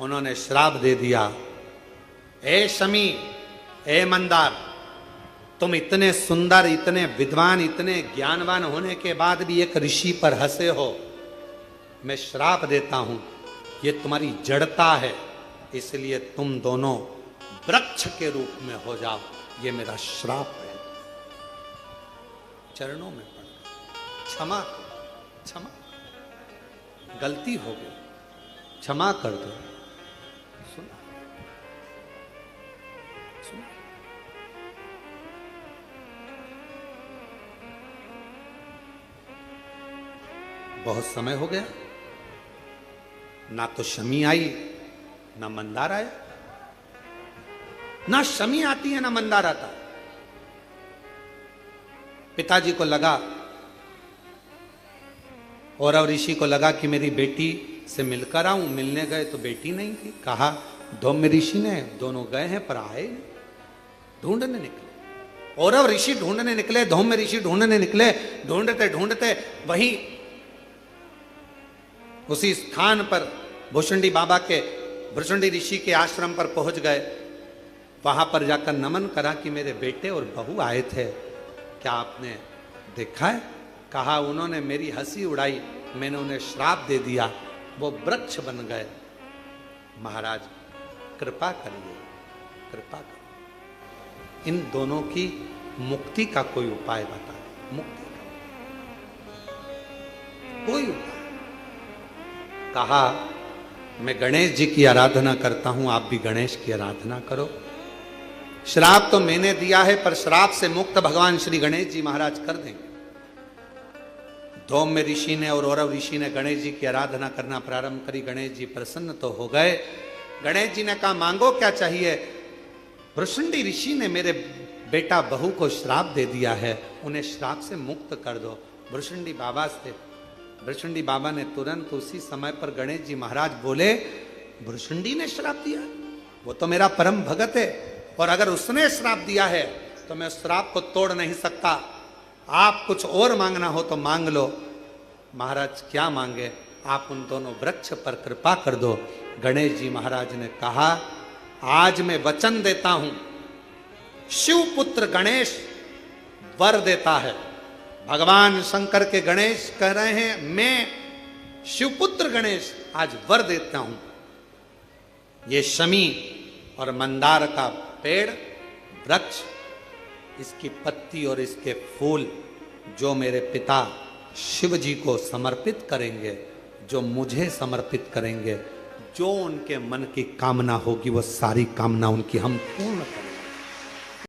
उन्होंने श्राप दे दिया, ए शमी, ए मंदार, तुम इतने सुंदर, इतने विद्वान, इतने ज्ञानवान होने के बाद भी एक ऋषि पर हंसे हो, मैं श्राप देता हूं, ये तुम्हारी जड़ता है, इसलिए तुम दोनों वृक्ष के रूप में हो जाओ, ये मेरा श्राप है। चरणों में पड़ गए, क्षमा क्षमा, गलती हो गई, क्षमा कर दो। सुना सुना, बहुत समय हो गया, ना तो शमी आई, ना मंदार आया, ना शमी आती है ना मंदार आता। पिताजी को लगा और अब ऋषि को लगा कि मेरी बेटी से मिलकर आऊं। मिलने गए तो बेटी नहीं थी। कहा धौम्य ऋषि ने, दोनों गए हैं पर आए नहीं, ढूंढने निकले। और अब ऋषि ढूंढने निकले, धौम्य ऋषि ढूंढने निकले, ढूंढते ढूंढते वहीं उसी स्थान पर भृशुंडी बाबा के, भृशुंडी ऋषि के आश्रम पर पहुंच गए। वहां पर जाकर नमन करा कि मेरे बेटे और बहू आए थे, क्या आपने देखा है? कहा उन्होंने मेरी हंसी उड़ाई, मैंने उन्हें श्राप दे दिया, वो वृक्ष बन गए। महाराज कृपा करिए, कृपा करिए, इन दोनों की मुक्ति का कोई उपाय बताए। मुक्ति का कोई उपाय। कहा मैं गणेश जी की आराधना करता हूं, आप भी गणेश की आराधना करो। श्राप तो मैंने दिया है, पर श्राप से मुक्त भगवान श्री गणेश जी महाराज कर देंगे। धौम्य ऋषि ने और औरव ऋषि ने गणेश जी की आराधना करना प्रारंभ करी। गणेश जी प्रसन्न तो हो गए। गणेश जी ने कहा मांगो क्या चाहिए? भृशुंडी ऋषि ने मेरे बेटा बहू को श्राप दे दिया है, उन्हें श्राप से मुक्त कर दो। भृशुंडी बाबा से, भृशुंडी बाबा ने तुरंत उसी समय पर गणेश जी महाराज बोले, भृशुंडी ने श्राप दिया? वो तो मेरा परम भगत है, और अगर उसने श्राप दिया है तो मैं उस श्राप को तोड़ नहीं सकता। आप कुछ और मांगना हो तो मांग लो। महाराज क्या मांगे? आप उन दोनों वृक्ष पर कृपा कर दो। गणेश जी महाराज ने कहा आज मैं वचन देता हूं, शिवपुत्र गणेश वर देता है। भगवान शंकर के गणेश कह रहे हैं मैं शिवपुत्र गणेश आज वर देता हूं, ये शमी और मंदार का पेड़, वृक्ष, इसकी पत्ती और इसके फूल जो मेरे पिता शिव जी को समर्पित करेंगे, जो मुझे समर्पित करेंगे, जो उनके मन की कामना होगी वो सारी कामना उनकी हम पूर्ण करेंगे।